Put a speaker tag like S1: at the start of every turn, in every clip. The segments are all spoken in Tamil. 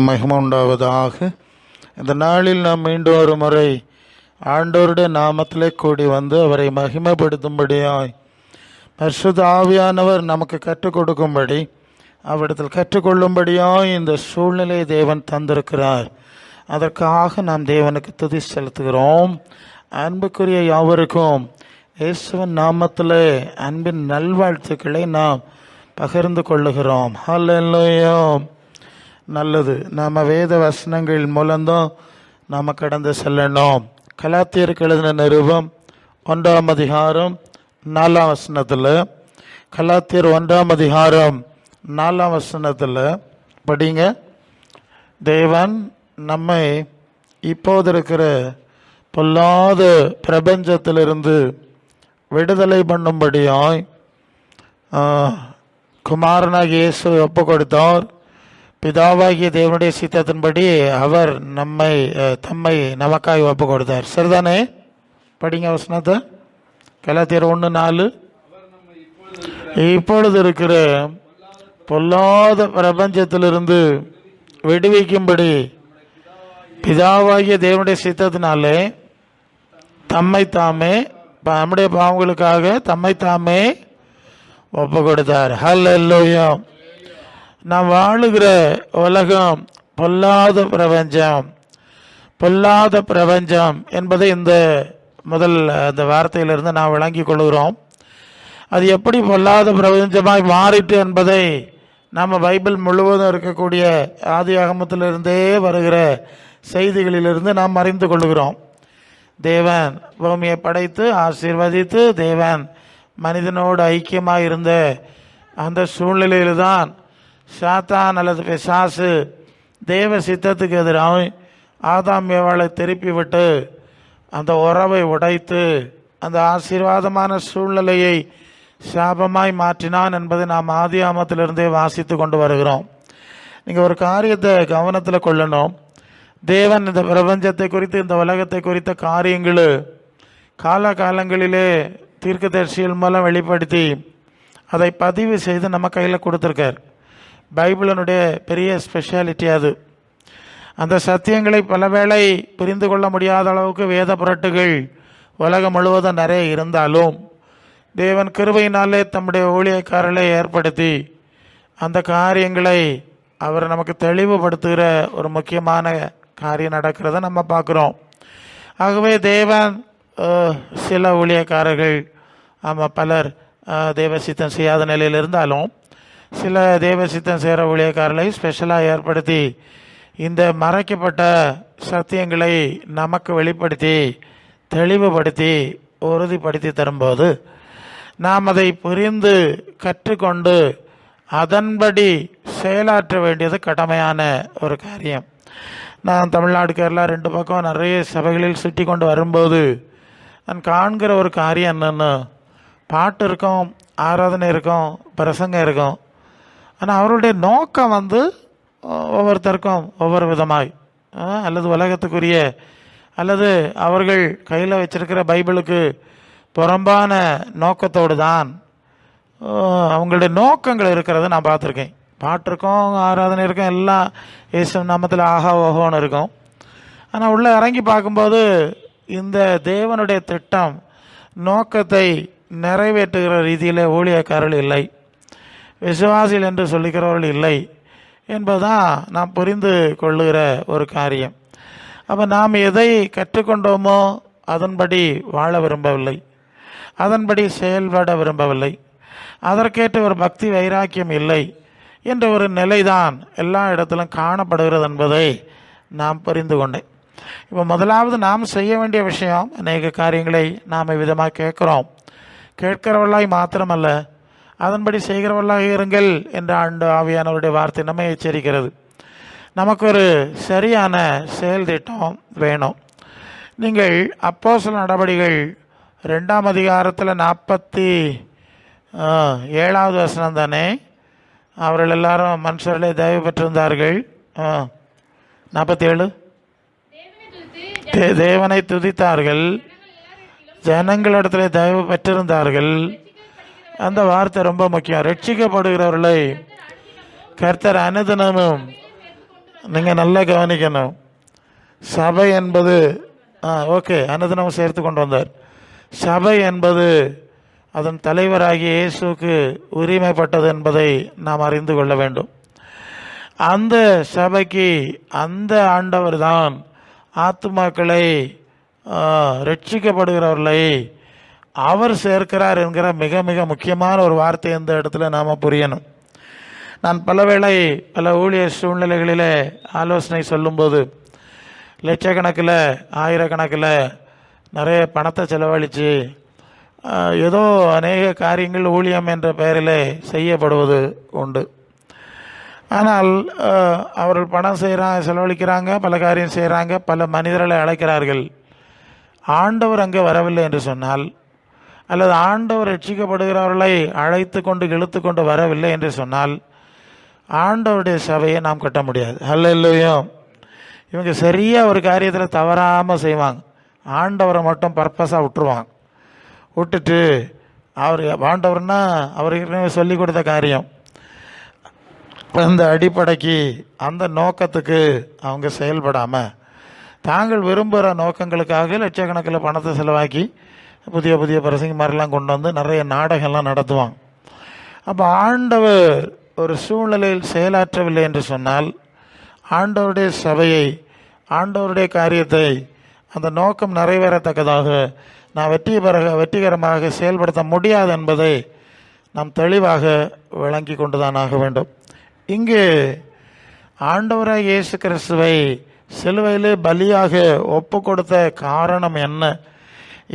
S1: மகிமை உண்டாவதாக. இந்த நாளில் நாம் மீண்டும் ஒரு முறை ஆண்டவருடைய நாமத்திலே கூடி வந்து அவரை மகிமைப்படுத்தும்படியாய் பரிசுத்த ஆவியானவர் நமக்கு கற்றுக் கொடுக்கும்படி அவரிடத்தில் கற்றுக்கொள்ளும்படியாய் இந்த சூழ்நிலையை தேவன் தந்திருக்கிறார். அதற்காக நாம் தேவனுக்கு துதி செலுத்துகிறோம். அன்புக்குரிய யாவருக்கும் இயேசுவின் நாமத்திலே அன்பின் நல்வாழ்த்துக்களை நாம் பகிர்ந்து கொள்ளுகிறோம். ஹல்லேலூயா. நல்லது, நாம் வேத வசனங்கள் மூலம்தான் நாம் கடந்து செல்லணும். கலாத்தியருக்கு எழுதின நிருபம் 1ஆம் அதிகாரம் 4ஆம் வசனத்தில், கலாத்தியர் 1ஆம் அதிகாரம் 4ஆம் வசனத்தில் படிங்க. தேவன் நம்மை இப்போது இருக்கிற பொல்லாத பிரபஞ்சத்திலிருந்து விடுதலை பண்ணும்படியாய் குமாரனாகிய இயேசுவை ஒப்பு கொடுத்தார். பிதாவாகிய தேவனுடைய சித்தத்தின்படி அவர் தம்மை நமக்காய் ஒப்பு கொடுத்தார். சரிதானே? படிங்க வசனத்தை. கலாத்தியர் 1:4. இப்பொழுது இருக்கிற பொல்லாத பிரபஞ்சத்திலிருந்து விடுவிக்கும்படி பிதாவாகிய தேவனுடைய சித்தத்தினாலே நம்முடைய பாவங்களுக்காக தம்மை தாமே ஒப்பு கொடுத்தார். ஹல்லேலூயா. நாம் வாழுகிற உலகம் பொல்லாத பிரபஞ்சம் என்பதை இந்த வார்த்தையிலிருந்து நாம் விளங்கி கொள்கிறோம். அது எப்படி பொல்லாத பிரபஞ்சமாய் மாறிட்டு என்பதை நாம் பைபிள் முழுவதும் இருக்கக்கூடிய ஆதியாகமத்திலிருந்தே வருகிற செய்திகளிலிருந்து நாம் அறிந்து கொள்கிறோம். தேவன் பூமியை படைத்து ஆசீர்வதித்து தேவன் மனிதனோடு ஐக்கியமாக இருந்த அந்த சூழ்நிலையில்தான் சாத்தான் அல்லது பிசாசு தேவ சித்தத்துக்கு எதிராக ஆதாம் ஏவாளை திருப்பி விட்டு அந்த உறவை உடைத்து அந்த ஆசீர்வாதமான சூழ்நிலையை சாபமாய் மாற்றினான் என்பதை நாம் ஆதியாகமத்திலிருந்தே வாசித்து கொண்டு வருகிறோம். நீங்கள் ஒரு காரியத்தை கவனத்தில் கொள்ளணும். தேவன் இந்த பிரபஞ்சத்தை குறித்து, இந்த உலகத்தை குறித்த காரியங்கள் காலகாலங்களிலே தீர்க்கதரிசிகள் மூலம் வெளிப்படுத்தி அதை பதிவு செய்து நம்ம கையில் கொடுத்துருக்கார். பைபிளினுடைய பெரிய ஸ்பெஷாலிட்டி அது. அந்த சத்தியங்களை பல வேளை புரிந்து கொள்ள முடியாத அளவுக்கு வேத புரட்டுகள் உலகம் முழுவதும் நிறைய இருந்தாலும் தேவன் கிருபையினாலே தம்முடைய ஊழியக்காரர்களை ஏற்படுத்தி அந்த காரியங்களை அவர் நமக்கு தெளிவுபடுத்துகிற ஒரு முக்கியமான காரியம் நடக்கிறத நம்ம பார்க்குறோம். ஆகவே தேவன் சில ஊழியக்காரர்கள் பலர் தேவசித்தம் செய்யாத நிலையில் இருந்தாலும் சில தேவசித்தம் செய்கிற ஊழியக்காரர்களை ஸ்பெஷலாக ஏற்படுத்தி இந்த மறைக்கப்பட்ட சத்தியங்களை நமக்கு வெளிப்படுத்தி தெளிவுபடுத்தி உறுதிப்படுத்தி தரும்போது நாம் அதை புரிந்து கற்றுக்கொண்டு அதன்படி செயலாற்ற வேண்டியது கடமையான ஒரு காரியம். நான் தமிழ்நாடு கேரளா 2 பக்கம் நிறைய சபைகளில் சுற்றி கொண்டு வரும்போது நான் காண்கிற ஒரு காரியம் என்னென்னு, பாட்டு இருக்கும், ஆராதனை இருக்கும், பிரசங்கம் இருக்கும். ஆனால் அவருடைய நோக்கம் ஒவ்வொருத்தருக்கும் ஒவ்வொரு விதமாய் அல்லது உலகத்துக்குரிய அல்லது அவர்கள் கையில் வச்சிருக்கிற பைபிளுக்கு புறம்பான நோக்கத்தோடு தான் அவங்களுடைய நோக்கங்கள் இருக்கிறத நான் பார்த்துருக்கேன். பாட்டு இருக்கும், ஆராதனை இருக்கும், எல்லாம் இயேசு நாமத்தில் ஆஹா ஓஹோன்னு இருக்கும். ஆனால் உள்ளே இறங்கி பார்க்கும்போது இந்த தேவனுடைய திட்டம் நோக்கத்தை நிறைவேற்றுகிற ரீதியில் ஊழியக்காரர்கள் இல்லை, விசுவாசிகள் என்று சொல்லிக்கிறவர்கள் இல்லை என்பதுதான் நாம் புரிந்து கொள்ளுகிற ஒரு காரியம். அப்போ நாம் எதை கற்றுக்கொண்டோமோ அதன்படி வாழ விரும்பவில்லை, அதன்படி செயல்பட விரும்பவில்லை, அதற்கேற்ற ஒரு பக்தி வைராக்கியம் இல்லை என்ற ஒரு நிலைதான் எல்லா இடத்திலும் காணப்படுகிறது என்பதை நாம் புரிந்து கொண்டேன். இப்போ முதலாவது நாம் செய்ய வேண்டிய விஷயம், அநேக காரியங்களை நாம் விதமாக கேட்கிறவர்களாய் மாத்திரமல்ல அதன்படி செய்கிறவர்களாக இருங்கள் என்ற ஆவியானவருடைய வார்த்தை நம்மை எச்சரிக்கிறது. நமக்கு ஒரு சரியான செயல் திட்டம் வேணும். நீங்கள் அப்போஸ்தலர் நடபடிகள் 2ஆம் அதிகாரத்தில் 47வது வசனம் தானே, அவர்கள் எல்லாரும் மனுஷர்களே தயவு பெற்றிருந்தார்கள். 47 தேவனை துதித்தார்கள், ஜனங்களிடத்தில் தயவு பெற்றிருந்தார்கள். அந்த வார்த்தை ரொம்ப முக்கியம். ரட்சிக்கப்படுகிறவர்களை கர்த்தர் அனுதினமும் நீங்கள் நல்லா கவனிக்கணும். சபை என்பது ஓகே, அன்னது நம்ம சேர்த்து கொண்டு வந்தார். சபை என்பது அதன் தலைவராகிய இயேசுக்கு உரிமைப்பட்டது என்பதை நாம் அறிந்து கொள்ள வேண்டும். அந்த சபைக்கு அந்த ஆண்டவர் தான் ஆத்துமாக்களை ரட்சிக்கப்படுகிறவர்களை அவர் சேர்க்கிறார் என்கிற மிக மிக முக்கியமான ஒரு வார்த்தை இந்த இடத்துல நாம் புரியணும். நான் பல ஊழியர் சூழ்நிலைகளில் ஆலோசனை சொல்லும்போது லட்சக்கணக்கில் ஆயிரக்கணக்கில் நிறைய பணத்தை செலவழித்து ஏதோ அநேக காரியங்கள் ஊழியம் என்ற பெயரில் செய்யப்படுவது உண்டு. ஆனால் அவர்கள் பணம் செலவழிக்கிறாங்க, பல காரியம் செய்கிறாங்க, பல மனிதர்களை அழைக்கிறார்கள். ஆண்டவர் அங்கே வரவில்லை என்று சொன்னால், அல்லது ஆண்டவர் ரட்சிக்கப்படுகிறவர்களை அழைத்து கொண்டு இழுத்து கொண்டு வரவில்லை என்று சொன்னால், ஆண்டவருடைய சபையை நாம் கட்ட முடியாது. அல்லேலூயா. இவங்க சரியாக ஒரு காரியத்தில் தவறாமல் செய்வாங்க. ஆண்டவரை மட்டும் பர்பஸாக விட்டுருவாங்க. விட்டுட்டு ஆண்டவர்னா அவருக்கு சொல்லி கொடுத்த காரியம், அந்த அடிப்படைக்கு அந்த நோக்கத்துக்கு அவங்க செயல்படாமல் தாங்கள் விரும்புகிற நோக்கங்களுக்காக லட்சக்கணக்கில் பணத்தை செலவாக்கி புதிய புதிய பிரசங்க மாதிரிலாம் கொண்டு வந்து நிறைய நாடகம்லாம் நடத்துவாங்க. அப்போ ஆண்டவர் ஒரு சூழ்நிலையில் செயலாற்றவில்லை என்று சொன்னால், ஆண்டவருடைய சபையை, ஆண்டவருடைய காரியத்தை, அந்த நோக்கம் நிறைவேறத்தக்கதாக நான் வெற்றிகரமாக செயல்படுத்த முடியாது என்பதை நாம் தெளிவாக விளங்கி கொண்டுதான் ஆக வேண்டும். இங்கு ஆண்டவராக இயேசு கிறிஸ்துவை சிலுவையிலே பலியாக ஒப்பு கொடுத்த காரணம் என்ன?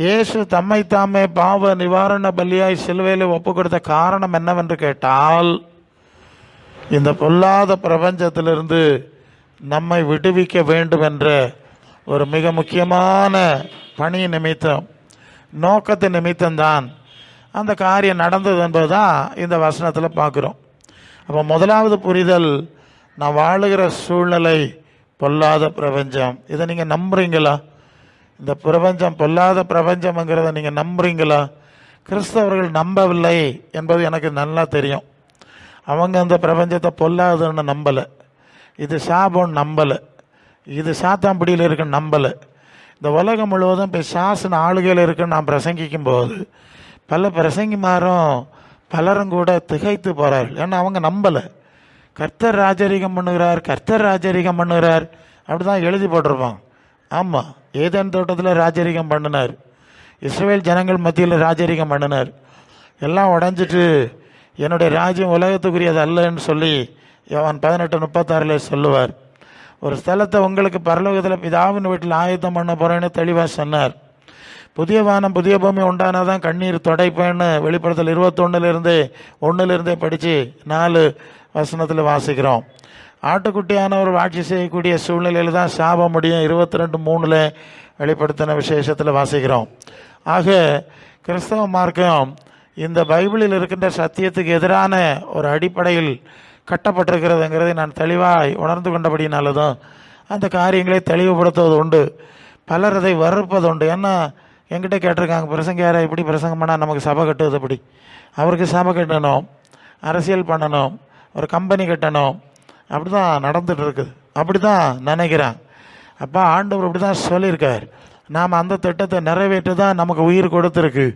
S1: இயேசு தம்மை தாமே பாவ நிவாரண பலியாய் சிலுவையிலே ஒப்பு கொடுத்த காரணம் என்னவென்று கேட்டால், இந்த பொல்லாத பிரபஞ்சத்திலிருந்து நம்மை விடுவிக்க வேண்டும் என்ற ஒரு மிக முக்கியமான பணி நிமித்தம், நோக்கத்தின் நிமித்தம்தான் அந்த காரியம் நடந்தது என்பதுதான் இந்த வசனத்தில் பார்க்குறோம். அப்போ முதலாவது புரிதல், நான் வாழுகிற சூழ்நிலை பொல்லாத பிரபஞ்சம். இதை நீங்கள் நம்புறீங்களா? இந்த பிரபஞ்சம் பொல்லாத பிரபஞ்சம்ங்கிறத நீங்கள் நம்புறீங்களா? கிறிஸ்தவர்கள் நம்பவில்லை என்பது எனக்கு நல்லா தெரியும். அவங்க அந்த பிரபஞ்சத்தை பொல்லாதுன்னு நம்பலை, இது சாபம் நம்பலை, இது சாத்தாம்பிடியில் இருக்குன்னு நம்பலை. இந்த உலகம் முழுவதும் இப்போ சாசன ஆளுகையில் இருக்குன்னு நான் பிரசங்கிக்கும் போது பல பிரசங்கிமாரும் பலரும் கூட திகைத்து போகிறார்கள். ஏன்னா அவங்க நம்பலை. கர்த்தர் ராஜரீகம் பண்ணுகிறார், கர்த்தர் ராஜரீகம் பண்ணுகிறார் அப்படி தான் எழுதி போட்டிருப்பாங்க. ஆமாம், ஏதேன் தோட்டத்தில் ராஜரீகம் பண்ணினார், இஸ்ரவேல் ஜனங்கள் மத்தியில் ராஜரீகம் பண்ணினார். எல்லாம் உடஞ்சிட்டு என்னுடைய ராஜ்யம் உலகத்துக்குரியது அல்லன்னு சொல்லி யோவான் 18:36 சொல்லுவார். ஒரு ஸ்தலத்தை உங்களுக்கு பரலோகத்தில் பிதாவின் வீட்டில் ஆயத்தம் பண்ண போகிறேன்னு தெளிவாக சொன்னார். புதிய வானம் புதிய பூமி உண்டானாதான் கண்ணீர் துடைப்பேன்னு வெளிப்படுத்தல் 21:1 படித்து 4 வசனத்தில் வாசிக்கிறோம். ஆட்டுக்குட்டியானவர் ஆட்சி செய்யக்கூடிய சூழ்நிலையில் தான் சாப முடியும் 22:3 வெளிப்படுத்தின விசேஷத்தில் வாசிக்கிறோம். ஆக கிறிஸ்தவ மார்க்கம் இந்த பைபிளில் இருக்கின்ற சத்தியத்துக்கு எதிரான ஒரு அடிப்படையில் கட்டப்பட்டிருக்கிறதுங்கிறதை நான் தெளிவாக உணர்ந்து கொண்டபடினால்தான் அந்த காரியங்களை தெளிவுபடுத்துவது உண்டு. பலர் அதை வறுப்பது உண்டு. ஏன்னா என்கிட்ட கேட்டிருக்காங்க, பிரசங்க யாரை இப்படி பிரசங்கம் பண்ணால் நமக்கு சபை கட்டுவது எப்படி? அவருக்கு சபை கட்டணும், அரசியல் பண்ணணும், ஒரு கம்பெனி கட்டணும், அப்படி தான் நடந்துட்டு இருக்குது, அப்படி தான் நினைக்கிறேன். அப்போ ஆண்டவர் அப்படி தான் சொல்லியிருக்கார். நாம் அந்த திட்டத்தை நிறைவேற்ற தான் நமக்கு உயிர் கொடுத்துருக்கு,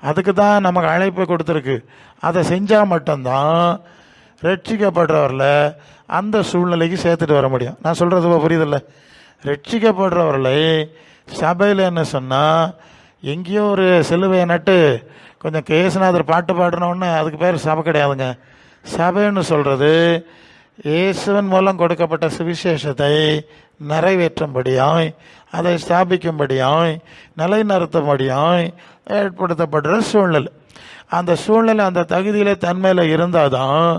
S1: அதுக்கு தான் நமக்கு அழைப்பை கொடுத்துருக்கு. அதை செஞ்சால் மட்டும்தான் ரட்சிக்கப்படுறவரில் அந்த சூழ்நிலைக்கு சேர்த்துட்டு வர முடியும். நான் சொல்கிறது புரியுதில்ல? ரட்சிக்கப்படுறவர்களை சபையில் என்ன சொன்னால், எங்கேயோ ஒரு சிலுவையை நட்டு கொஞ்சம் கேசுநாதர் பாட்டு பாடணுன்னு அதுக்கு பேர் சபை கிடையாதுங்க. சபைன்னு சொல்கிறது இயேசுவின் மூலம் கொடுக்கப்பட்ட சுவிசேஷத்தை நிறைவேற்றும்படியாய், அதை ஸ்தாபிக்கும்படியாய், நிலைநிறுத்தும்படியாய் ஏற்படுத்தப்படுற சூழ்நிலை. அந்த சூழ்நிலை அந்த தகுதியில் தன்மையில் இருந்தால் தான்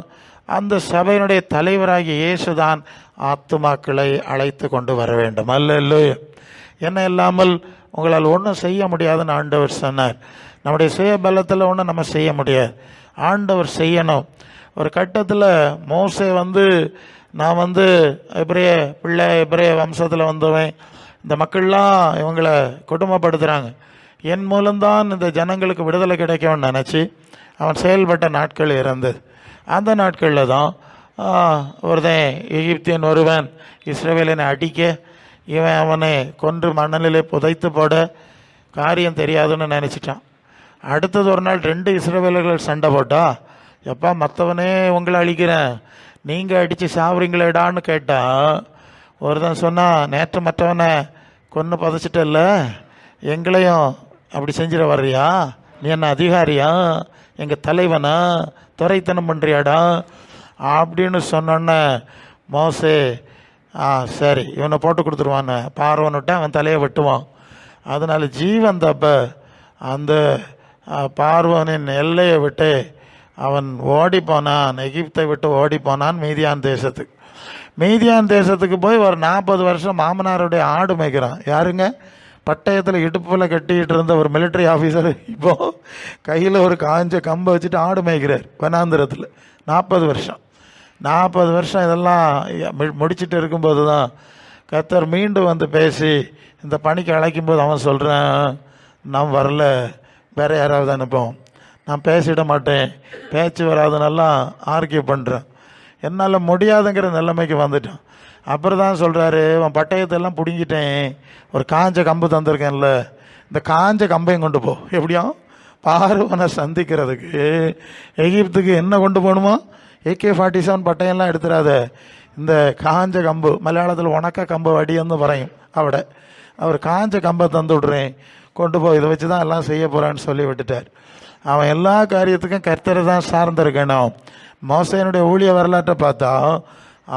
S1: அந்த சபையினுடைய தலைவராகிய இயேசுதான் ஆத்துமாக்களை அழைத்து கொண்டு வர வேண்டும். அல்லேலூயா. என்ன இல்லாமல் உங்களால் ஒன்றும் செய்ய முடியாதுன்னு ஆண்டவர் சொன்னார். நம்முடைய சுய பலத்தில் ஒன்றும் நம்ம செய்ய முடியாது, ஆண்டவர் செய்யணும். ஒரு கட்டத்தில் மோசே நான் எபிரேய பிள்ளை, எபிரேய வம்சத்தில் வந்தவன், இந்த மக்கள்லாம் இவங்களை கொடுமைப்படுத்துகிறாங்க, என் மூலம்தான் இந்த ஜனங்களுக்கு விடுதலை கிடைக்கும்னு நினச்சி அவன் செயல்பட்ட நாட்கள் இருந்தது. அந்த நாட்களில் தான் ஒருத்தன் எகிப்தியன் ஒருவன் இஸ்ரவேலனை அடிக்க இவன் அவனை கொன்று மணலிலே புதைத்து போட காரியம் தெரியாதுன்னு நினச்சிட்டான். அடுத்தது ஒரு நாள் 2 இஸ்ரவேலர்கள் சண்டை போட்டா, எப்பா மற்றவனே உங்களை அழிக்கிறேன், நீங்கள் அடித்து சாவுறீங்களேடான்னு கேட்டா, ஒருத்தன் சொன்னான், நேற்று மற்றவனை கொன்று புதைச்சிட்டல்ல, எங்களையும் அப்படி செஞ்சிட வர்றியா? நீ என்ன அதிகாரியா? எங்கள் தலைவனா? துறைத்தனம் பண்ணுறியாடா அப்படின்னு சொன்னோன்னே மோசே சரி இவனை போட்டு கொடுத்துருவான்னு பார்வன்னுட்டு அவன் தலையை வெட்டுவான். அதனால் ஜீவன் தப்ப அந்த பார்வனின் எல்லையை விட்டு அவன் ஓடி போனான், எகிப்தை விட்டு ஓடி போனான் மீதியான் தேசத்துக்கு. மீதியான் தேசத்துக்கு போய் ஒரு 40 வருஷம் மாமனாருடைய ஆடு மேய்க்கிறான். யாருங்க? பட்டயத்தில் இடுப்பில் கட்டிகிட்டு இருந்த ஒரு மிலிட்ரி ஆஃபீஸர் இப்போ கையில் ஒரு காஞ்ச கம்பை வச்சுட்டு ஆடு மேய்க்கிறார் வனாந்திரத்தில் 40 வருஷம். 40 வருஷம் இதெல்லாம் முடிச்சுட்டு இருக்கும்போது தான் கர்த்தர் மீண்டும் வந்து பேசி இந்த பணிக்கு அழைக்கும்போது அவன் சொல்கிறான், நான் வரல, வேற யாராவது அனுப்போம், நான் பேசிட மாட்டேன், பேச்சு வராதுன்னெல்லாம் ஆர்கியூ பண்ணுறேன், என்னால் முடியாதுங்கிற நிலைமைக்கு வந்துட்டான். அப்புறம் தான் சொல்கிறாரு, அவன் பட்டயத்தெல்லாம் பிடுங்கிட்டேன், ஒரு காஞ்ச கம்பு தந்திருக்கேன்ல, இந்த காஞ்ச கம்பையும் கொண்டு போ, எப்படியும் பார்வனை சந்திக்கிறதுக்கு எகிப்துக்கு என்ன கொண்டு போகணுமா? AK-47 பட்டயம்லாம் எடுத்துடாத, இந்த காஞ்ச கம்பு, மலையாளத்தில் உணக்க கம்பு வடின்னு பறையும், அவர் காஞ்ச கம்பை தந்து விட்றேன், கொண்டு போய் இதை வச்சு தான் எல்லாம் செய்ய போகிறான்னு சொல்லி விட்டுட்டார். அவன் எல்லா காரியத்துக்கும் கர்த்தரை தான் சார்ந்திருக்கணும். மோசேனுடைய ஊழிய வரலாற்றை பார்த்தா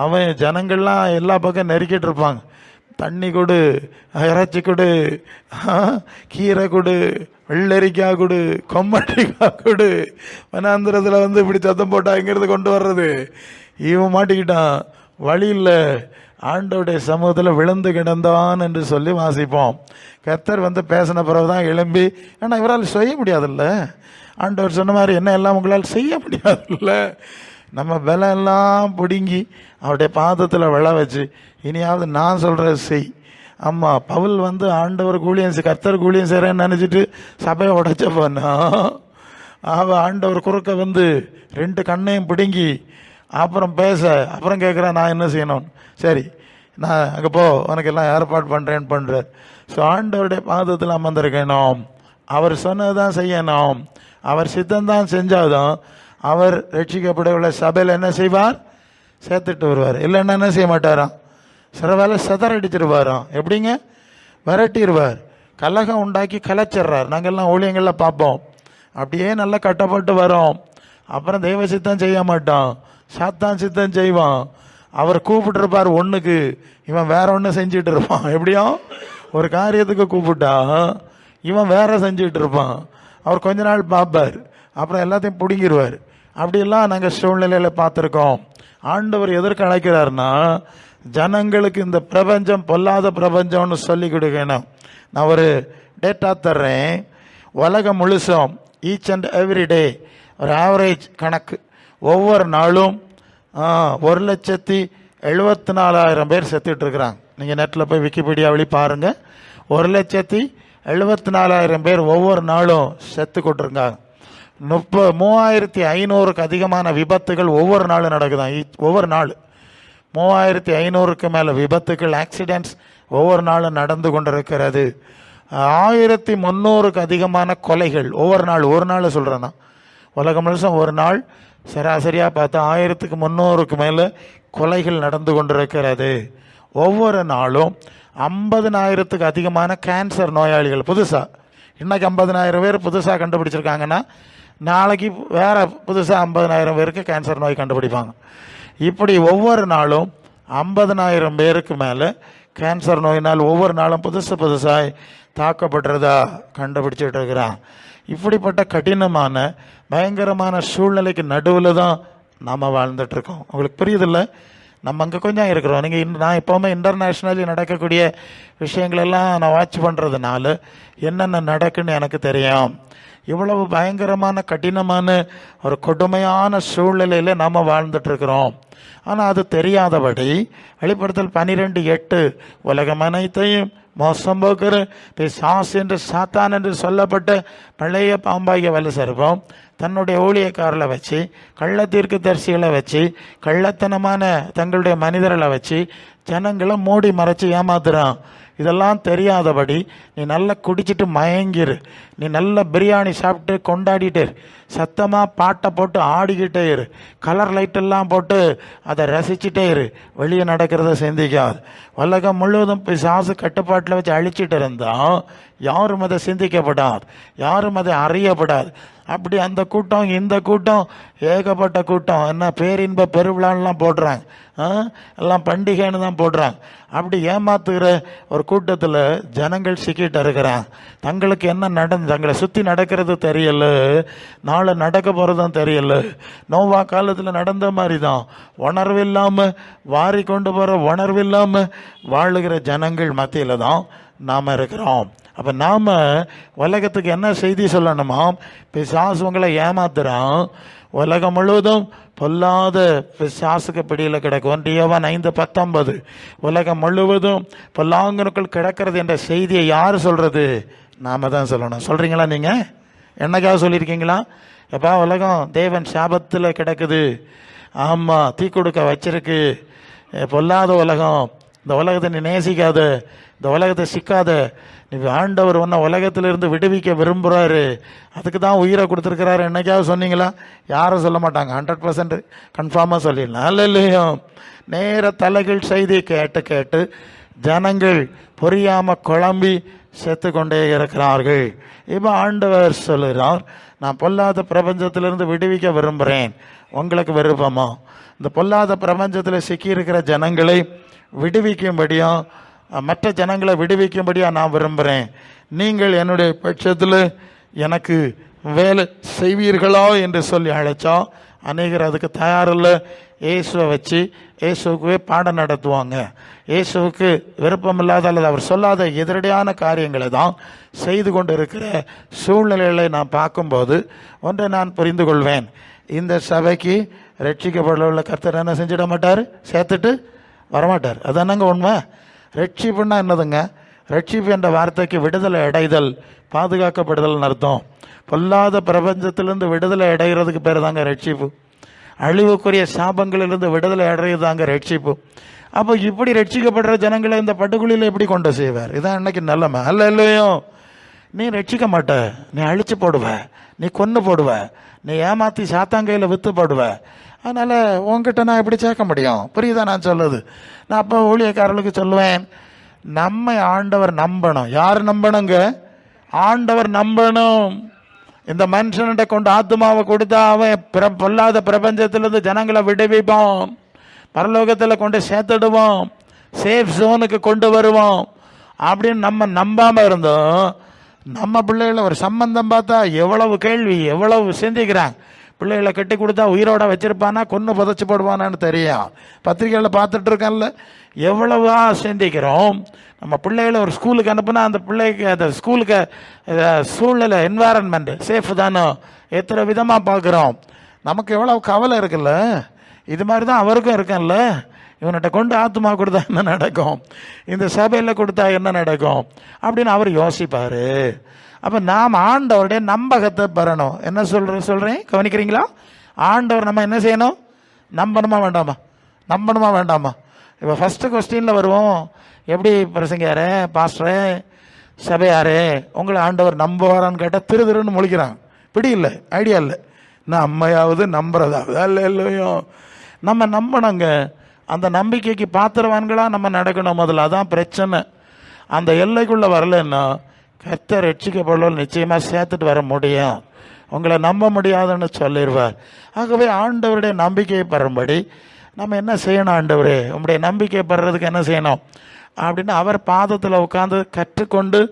S1: அவன் ஜனங்கள்லாம் எல்லா பக்கம் நெருக்கிட்டு இருப்பாங்க, தண்ணி கொடு, இறைச்சி கொடு, கீரை கொடு, வெள்ளரிக்காய் கொடு, கொம்மட்டிக்காய் கொடு, வனாந்திரத்தில் வந்து இப்படி சத்தம் போட்டாங்கிறது கொண்டு வர்றது. இவன் மாட்டிக்கிட்டான், வழியில் ஆண்டவருடைய சமூகத்தில் விழுந்து கிடந்தான் என்று சொல்லி வாசிப்போம். கர்த்தர் வந்து பேசின பிறகு தான் எழும்பி, ஏன்னா இவரால் செய்ய முடியாதுல்ல, ஆண்டவர் சொன்ன மாதிரி என்ன எல்லாம் உங்களால் செய்ய முடியாதுல்ல, நம்ம பலம் எல்லாம் பிடுங்கி அவருடைய பாதத்தில் விழ வச்சு இனியாவது நான் சொல்கிற செய். ஆமாம், பவுல் வந்து ஆண்டவர் கூலியம் கர்த்தர் கூலியம் செய்கிறேன்னு நினச்சிட்டு சபையை உடைச்ச போனா, அவள் ஆண்டவர் குறுக்க வந்து 2 கண்ணையும் பிடுங்கி அப்புறம் பேச, அப்புறம் கேட்குறேன் நான் என்ன செய்யணும், சரி நான் அங்கே போ, உனக்கு எல்லாம் ஏற்பாடு பண்ணுறேன்னு பண்ணுறார். ஸோ ஆண்டவருடைய பாதத்தில் அமர்ந்திருக்கணும், அவர் சொன்னது தான் செய்யணும், அவர் சித்தம்தான் செஞ்சாதான் அவர் ரட்சிக்கப்படவுள்ள சபையில் என்ன செய்வார்? சேர்த்துட்டு வருவார். இல்லைன்னா என்ன செய்ய மாட்டாராம்? சில வேலை சிதறடிச்சிருவாராம். எப்படிங்க? விரட்டிடுவார், கலகம் உண்டாக்கி கலைச்சிட்றார். நாங்கள்லாம் ஊழியங்களில் பார்ப்போம், அப்படியே நல்லா கட்டப்பட்டு வரோம், அப்புறம் தெய்வ சித்தம் செய்ய மாட்டான், சாத்தான் சித்தம் செய்வான். அவர் கூப்பிட்டுருப்பார் ஒன்றுக்கு, இவன் வேற ஒன்று செஞ்சுட்டு இருப்பான். எப்படியும் ஒரு காரியத்துக்கு கூப்பிட்டா இவன் வேற செஞ்சுட்டு இருப்பான். அவர் கொஞ்ச நாள் பார்ப்பார், அப்புறம் எல்லாத்தையும் பிடுங்கிடுவார். அப்படியெல்லாம் நாங்கள் சூழ்நிலையில் பார்த்துருக்கோம். ஆண்டவர் எதற்கு அழைக்கிறாருன்னா, ஜனங்களுக்கு இந்த பிரபஞ்சம் பொல்லாத பிரபஞ்சம்னு சொல்லி கொடுக்கணும். நான் ஒரு டேட்டா தர்றேன், உலகம் முழுசும் ஈச் அண்ட் எவ்ரி டே ஒரு ஆவரேஜ் கணக்கு, ஒவ்வொரு நாளும் 1,74,000 பேர் செத்துட்டு இருக்கிறாங்க. நீங்கள் நெட்டில் போய் விக்கிபீடியாவிலே பாருங்கள், 1,74,000 பேர் ஒவ்வொரு நாளும் செத்து கொண்டிருக்காங்க. 3,500க்கு அதிகமான விபத்துகள் ஒவ்வொரு நாளும் நடக்குதான். ஒவ்வொரு நாள் 3,500க்கு மேலே விபத்துகள், ஆக்சிடென்ட்ஸ் ஒவ்வொரு நாளும் நடந்து கொண்டிருக்கிறது. 1,300க்கு அதிகமான கொலைகள் ஒவ்வொரு நாள், ஒரு நாள் சொல்கிறேன்னா உலகம் முழுசும் ஒரு நாள் சராசரியாக பார்த்தா 1,300க்கு மேலே கொலைகள் நடந்து கொண்டிருக்கிறது. ஒவ்வொரு நாளும் 50,000க்கு அதிகமான கேன்சர் நோயாளிகள் புதுசாக, இன்னைக்கு 50,000 பேர் புதுசாக கண்டுபிடிச்சிருக்காங்கன்னா நாளைக்கு வேற புதுசாக 50,000 பேருக்கு கேன்சர் நோய் கண்டுபிடிப்பாங்க. இப்படி ஒவ்வொரு நாளும் 50,000 பேருக்கு மேலே கேன்சர் நோயினால் ஒவ்வொரு நாளும் புதுசாக தாக்கப்படுறதா கண்டுபிடிச்சிட்டு இருக்கிறான். இப்படிப்பட்ட கடினமான பயங்கரமான சூழ்நிலைக்கு நடுவில் தான் நாம் வாழ்ந்துட்டுருக்கோம். உங்களுக்கு புரியுதில்ல? நம்ம அங்கே கொஞ்சம் இருக்கிறோம். நீங்கள் நான் எப்போவுமே இன்டர்நேஷ்னலி நடக்கக்கூடிய விஷயங்களெல்லாம் நான் வாட்ச் பண்ணுறதுனால என்னென்ன நடக்குன்னு எனக்கு தெரியும். இவ்வளவு பயங்கரமான கடினமான ஒரு கொடுமையான சூழ்நிலையில் நாம் வாழ்ந்துட்டுருக்கிறோம். ஆனால் அது தெரியாதபடி வெளிப்படுத்தல் 12:8 உலகம் அனைத்தையும் மோசம் போக்குற பிசாசு என்று சாத்தான் என்று சொல்லப்பட்ட பழைய பாம்பாகிய வலு சர்ப்பம் தன்னுடைய ஊழியக்காரர்களை வச்சு, கள்ள தீர்க்கதரிசிகளை வச்சு, கள்ளத்தனமான தங்களுடைய மனிதர்களை வச்சு ஜனங்களை மூடி மறைச்சி ஏமாத்துறான். இதெல்லாம் தெரியாதபடி நீ நல்லா குடிச்சிட்டு மயங்கிரு, நீ நல்ல பிரியாணி சாப்பிட்டு கொண்டாடிட்டு சத்தமாக பாட்டை போட்டு ஆடிக்கிட்டே இரு, கலர் லைட்டெல்லாம் போட்டு அதை ரசிச்சுட்டே இரு, வெளியே நடக்கிறத சிந்திக்காது. உலகம் முழுவதும் பிசாசு கட்டுப்பாட்டில் வச்சு அழிச்சிட்டு இருந்தால் யாரும் அதை சிந்திக்கப்படாது, யாரும் அதை அறியப்படாது. அப்படி அந்த கூட்டம் இந்த கூட்டம் ஏகப்பட்ட கூட்டம் என்ன பேரின்ப பெருவிழான்லாம் போடுறாங்க, எல்லாம் பண்டிகைன்னு தான் போடுறாங்க. அப்படி ஏமாத்துகிற ஒரு கூட்டத்தில் ஜனங்கள் சிக்கிட்டு இருக்கிறாங்க. தங்களுக்கு என்ன தங்களை சுற்றி நடக்கிறது தெரியல, நாளை நடக்க போகிறதும் தெரியல. நோவா காலத்தில் நடந்த மாதிரி தான் உணர்வு இல்லாமல் வாரி கொண்டு போகிற உணர்வு இல்லாமல் வாழுகிற ஜனங்கள் மத்தியில் தான் நாம் இருக்கிறோம். அப்போ நாம் உலகத்துக்கு என்ன செய்தி சொல்லணுமா? பிசாசு உங்களை ஏமாத்துறான், உலகம் முழுவதும் பொல்லாத பிசாசுக்கு பிடியில் கிடக்கும். 1 யோவான் 5:19 உலகம் முழுவதும் பொல்லாங்கனுக்குள் கிடக்கிறது என்ற செய்தியை யார் சொல்கிறது? நாம் தான் சொல்லணும். சொல்கிறீங்களா? நீங்கள் என்னைக்காவது சொல்லியிருக்கீங்களா? எப்பா உலகம் தேவன் சாபத்தில் கிடக்குது, ஆமாம் தீ கொடுக்க வச்சிருக்கு, பொல்லாத உலகம், இந்த உலகத்தை நீ நேசிக்காத, இந்த உலகத்தை சிக்காத, நீ ஆண்டவர் உன்னை உலகத்திலிருந்து விடுவிக்க விரும்புகிறாரு, அதுக்கு தான் உயிரை கொடுத்துருக்கிறாரு. என்னைக்காவது சொன்னீங்களா? யாரும் சொல்ல மாட்டாங்க. 100% கன்ஃபார்மாக சொல்லிடலாம். இல்லையோ நேர தலைகள் செய்தி கேட்டு கேட்டு ஜனங்கள் புரியாமல் குழம்பி செத்து கொண்டே இருக்கிறார்கள். இப்போ ஆண்டவர் சொல்லுகிறார், நான் பொல்லாத பிரபஞ்சத்திலிருந்து விடுவிக்க விரும்புகிறேன், உங்களுக்கு விருப்பமா? இந்த பொல்லாத பிரபஞ்சத்தில் சிக்கியிருக்கிற ஜனங்களை விடுவிக்கும்படியும் மற்ற ஜனங்களை விடுவிக்கும்படியாக நான் விரும்புகிறேன். நீங்கள் என்னுடைய பட்சத்தில் எனக்கு வேலை செய்வீர்களா என்று சொல்லி அழைச்சா அநேகர் அதுக்கு தயாரில்லை. இயேசுவை வச்சு இயேசுக்குவே பாடம் நடத்துவாங்க. இயேசுவுக்கு விருப்பமில்லாத அல்லது அவர் சொல்லாத எதிரடியான காரியங்களை தான் செய்து கொண்டு இருக்கிற சூழ்நிலைகளை நான் பார்க்கும்போது ஒன்றை நான் புரிந்து கொள்வேன். இந்த சபைக்கு ரட்சிக்கப்படவுள்ள கர்த்தர் என்ன செஞ்சிட மாட்டார், சேர்த்துட்டு வரமாட்டார். அது என்னங்க உண்மை? ரட்சிப்புன்னா என்னதுங்க? ரட்சிப்பு என்ற வார்த்தைக்கு விடுதலை அடைதல், பாதுகாக்கப்படுதல்னு அர்த்தம். பொல்லாத பிரபஞ்சத்திலிருந்து விடுதலை அடைகிறதுக்கு பேர் தாங்க ரட்சிப்பு. அழிவுக்குரிய சாபங்களிலிருந்து விடுதலை அடைகிறது தாங்க ரட்சிப்பு. அப்போ இப்படி ரட்சிக்கப்படுற ஜனங்களை இந்த பட்டுக்குழியில் எப்படி கொண்டு செய்வார்? இதான் இன்னைக்கு நிலைமை. இல்லையோ நீ ரட்சிக்க மாட்ட, நீ அழிச்சு போடுவ, நீ கொன்று போடுவ, நீ ஏமாற்றி சாத்தாங்கையில் விற்று போடுவ. அதனால் உங்ககிட்ட நான் எப்படி சேர்க்க முடியும்? புரியுதா நான் சொல்லுது? நான் அப்போ ஊழியக்காரர்களுக்கு சொல்லுவேன், நம்ம ஆண்டவர் நம்பணும். யார் நம்பணுங்க? ஆண்டவர் நம்பணும். இந்த மனுஷன்கிட்ட கொண்டு ஆத்மாவை கொடுத்தா அவன் பொல்லாத பிரபஞ்சத்திலிருந்து ஜனங்களை விடுவிப்பான், பரலோகத்தில் கொண்டு சேர்த்துடுவோம், சேஃப் ஜோனுக்கு கொண்டு வருவோம். அப்படின்னு நம்ம நம்பாமல் இருந்தோம். நம்ம பிள்ளைகளை ஒரு சம்பந்தம் பார்த்தா எவ்வளவு கேள்வி, எவ்வளவு சிந்திக்கிறாங்க. பிள்ளைகளை கட்டி கொடுத்தா உயிரோட வச்சிருப்பானா கொன்று புதைச்சி போடுவானான்னு தெரியும். பத்திரிகையில் பார்த்துட்டு இருக்கேன்ல, எவ்வளவா சிந்திக்கிறோம். நம்ம பிள்ளைகளை ஒரு ஸ்கூலுக்கு அனுப்புனா அந்த பிள்ளைக்கு அந்த ஸ்கூலுக்கு சூழ்நிலை என்வாரன்மெண்ட் சேஃப் தானோ எத்தனை விதமாக பார்க்குறோம். நமக்கு எவ்வளவு கவலை இருக்குல்ல. இது மாதிரி தான் அவருக்கும் இருக்குல்ல. இவன்கிட்ட கொண்டு ஆத்மா கொடுத்தா என்ன நடக்கும், இந்த சபையில் கொடுத்தா என்ன நடக்கும் அப்படின்னு அவர் யோசிப்பார். அப்போ நாம் ஆண்டவருடைய நம்பகத்தை பெறணும். என்ன சொல்கிறேன் கவனிக்கிறீங்களா? ஆண்டவர் நம்ம என்ன செய்யணும்? நம்பணுமா வேண்டாமா? நம்பணுமா வேண்டாமா? இப்போ ஃபஸ்ட்டு கொஸ்டினில் வருவோம். எப்படி பிரசங்கியாரே, பாஸ்டரே, சபையாரே, உங்களை ஆண்டவர் நம்புவாரான்னு கேட்டால் திருன்னு முழிக்கிறாங்க. பிடி இல்லை, ஐடியா இல்லை. நான் அம்மையாவது நம்புறதாவது இல்லையோ நம்ம நம்பணுங்க. அந்த நம்பிக்கைக்கு பாத்திரவான்களாக நம்ம நடக்கணும் முதல்ல. அதான் பிரச்சனை. அந்த எல்லைக்குள்ளே வரலன்னா கர்த்தர் ரட்சிக்கப்படல நிச்சயமாக சேர்த்துட்டு வர முடியும். உங்களை நம்ப முடியாதுன்னு சொல்லிடுவார். ஆகவே ஆண்டவருடைய நம்பிக்கையை பெறும்படி நம்ம என்ன செய்யணும்? ஆண்டவரே உங்களுடைய நம்பிக்கை பெறுறதுக்கு என்ன செய்யணும் அப்படின்னு அவர் பாதத்தில் உட்காந்து கற்றுக்கொண்டு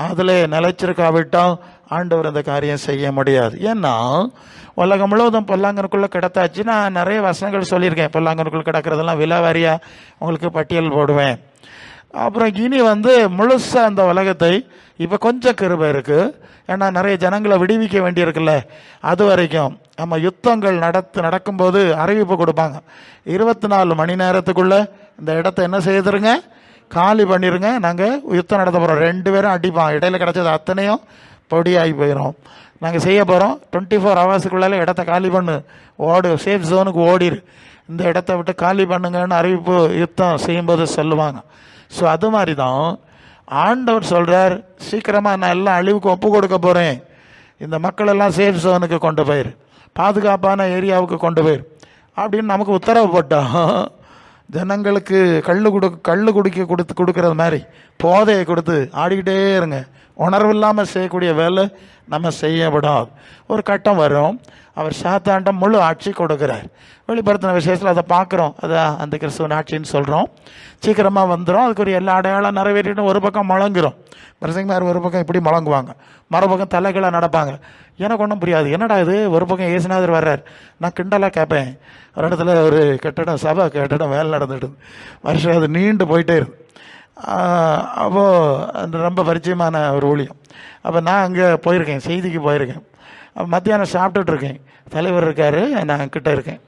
S1: அதில் நிலைச்சிருக்காவிட்டால் ஆண்டவர் அந்த காரியம் செய்ய முடியாது. ஏன்னா உலகம் முழுவதும் பொல்லாங்கனுக்குள்ளே கிடத்தாச்சு. நான் நிறைய வசனங்கள் சொல்லியிருக்கேன். பொல்லாங்கனுக்குள்ளே கிடக்கிறதெல்லாம் விலாவாரியாக உங்களுக்கு பட்டியல் போடுவேன். அப்புறம் இனி முழுசாக அந்த உலகத்தை இப்போ கொஞ்சம் கிருபை இருக்குது. ஏன்னா நிறைய ஜனங்களை விடுவிக்க வேண்டியிருக்குல்ல. அது வரைக்கும் நம்ம யுத்தங்கள் நடக்கும்போது அறிவிப்பு கொடுப்பாங்க. 24 மணி நேரத்துக்குள்ளே இந்த இடத்த என்ன செய்துருங்க, காலி பண்ணிடுங்க, நாங்கள் யுத்தம் நடத்த போகிறோம். 2 பேரும் அடிப்பான், இடையில கிடச்சது அத்தனையும் பொடியாகி போயிடும். நாங்கள் செய்ய போகிறோம், 24 ஹவர்ஸுக்குள்ளால இடத்த காலி பண்ணு, ஓடு, சேஃப் ஜோனுக்கு ஓடிடு, இந்த இடத்த விட்டு காலி பண்ணுங்கன்னு அறிவிப்பு யுத்தம் செய்யும்போது சொல்லுவாங்க. ஸோ அது மாதிரி தான் ஆண்டவர் சொல்கிறார், சீக்கிரமாக நான் எல்லாம் அழிவுக்கு ஒப்பு கொடுக்க போகிறேன், இந்த மக்களெல்லாம் சேஃப் ஜோனுக்கு கொண்டு போயிரு, பாதுகாப்பான ஏரியாவுக்கு கொண்டு போயிரு அப்படின்னு நமக்கு உத்தரவு போட்டோம். ஜனங்களுக்கு கல் குடிக்க கொடுக்கறது மாதிரி போதையை கொடுத்து ஆடிக்கிட்டே இருங்க, உணர்வு இல்லாமல் செய்யக்கூடிய வேலை நம்ம செய்யப்படாது. ஒரு கட்டம் வரும், அவர் சாத்தாண்டம் முழு ஆட்சி கொடுக்குறார். வெளிப்படுத்தின விசேஷத்தில் அதை பார்க்குறோம், அதான் அந்த கிறிஸ்துவன் ஆட்சின்னு சொல்கிறோம். சீக்கிரமாக வந்துடும், அதுக்குரிய எல்லா அடையாளம் நிறைவேற்றிட்டு ஒரு பக்கம் முழங்குறோம். பிரசங்கமார் ஒரு பக்கம் இப்படி முழங்குவாங்க, மறுபக்கம் தலைகளாக நடப்பாங்க. எனக்கு ஒன்றும் புரியாது, என்னடா இது, ஒரு பக்கம் இயேசுநாதர் வர்றார். நான் கிண்டலாக கேட்பேன். ஒரு இடத்துல ஒரு கட்டடம், சபை கட்டடம் வேலை நடந்துட்டு வருஷம் அது நீண்டு போயிட்டே இருக்கு. அப்போது ரொம்ப பரிச்சயமான ஒரு ஊழியம். அப்போ நான் அங்கே போயிருக்கேன், செய்திக்கு போயிருக்கேன். அப்போ மத்தியானம் சாப்பிட்டுட்ருக்கேன், தலைவர் இருக்கார், நான் கிட்டே இருக்கேன்.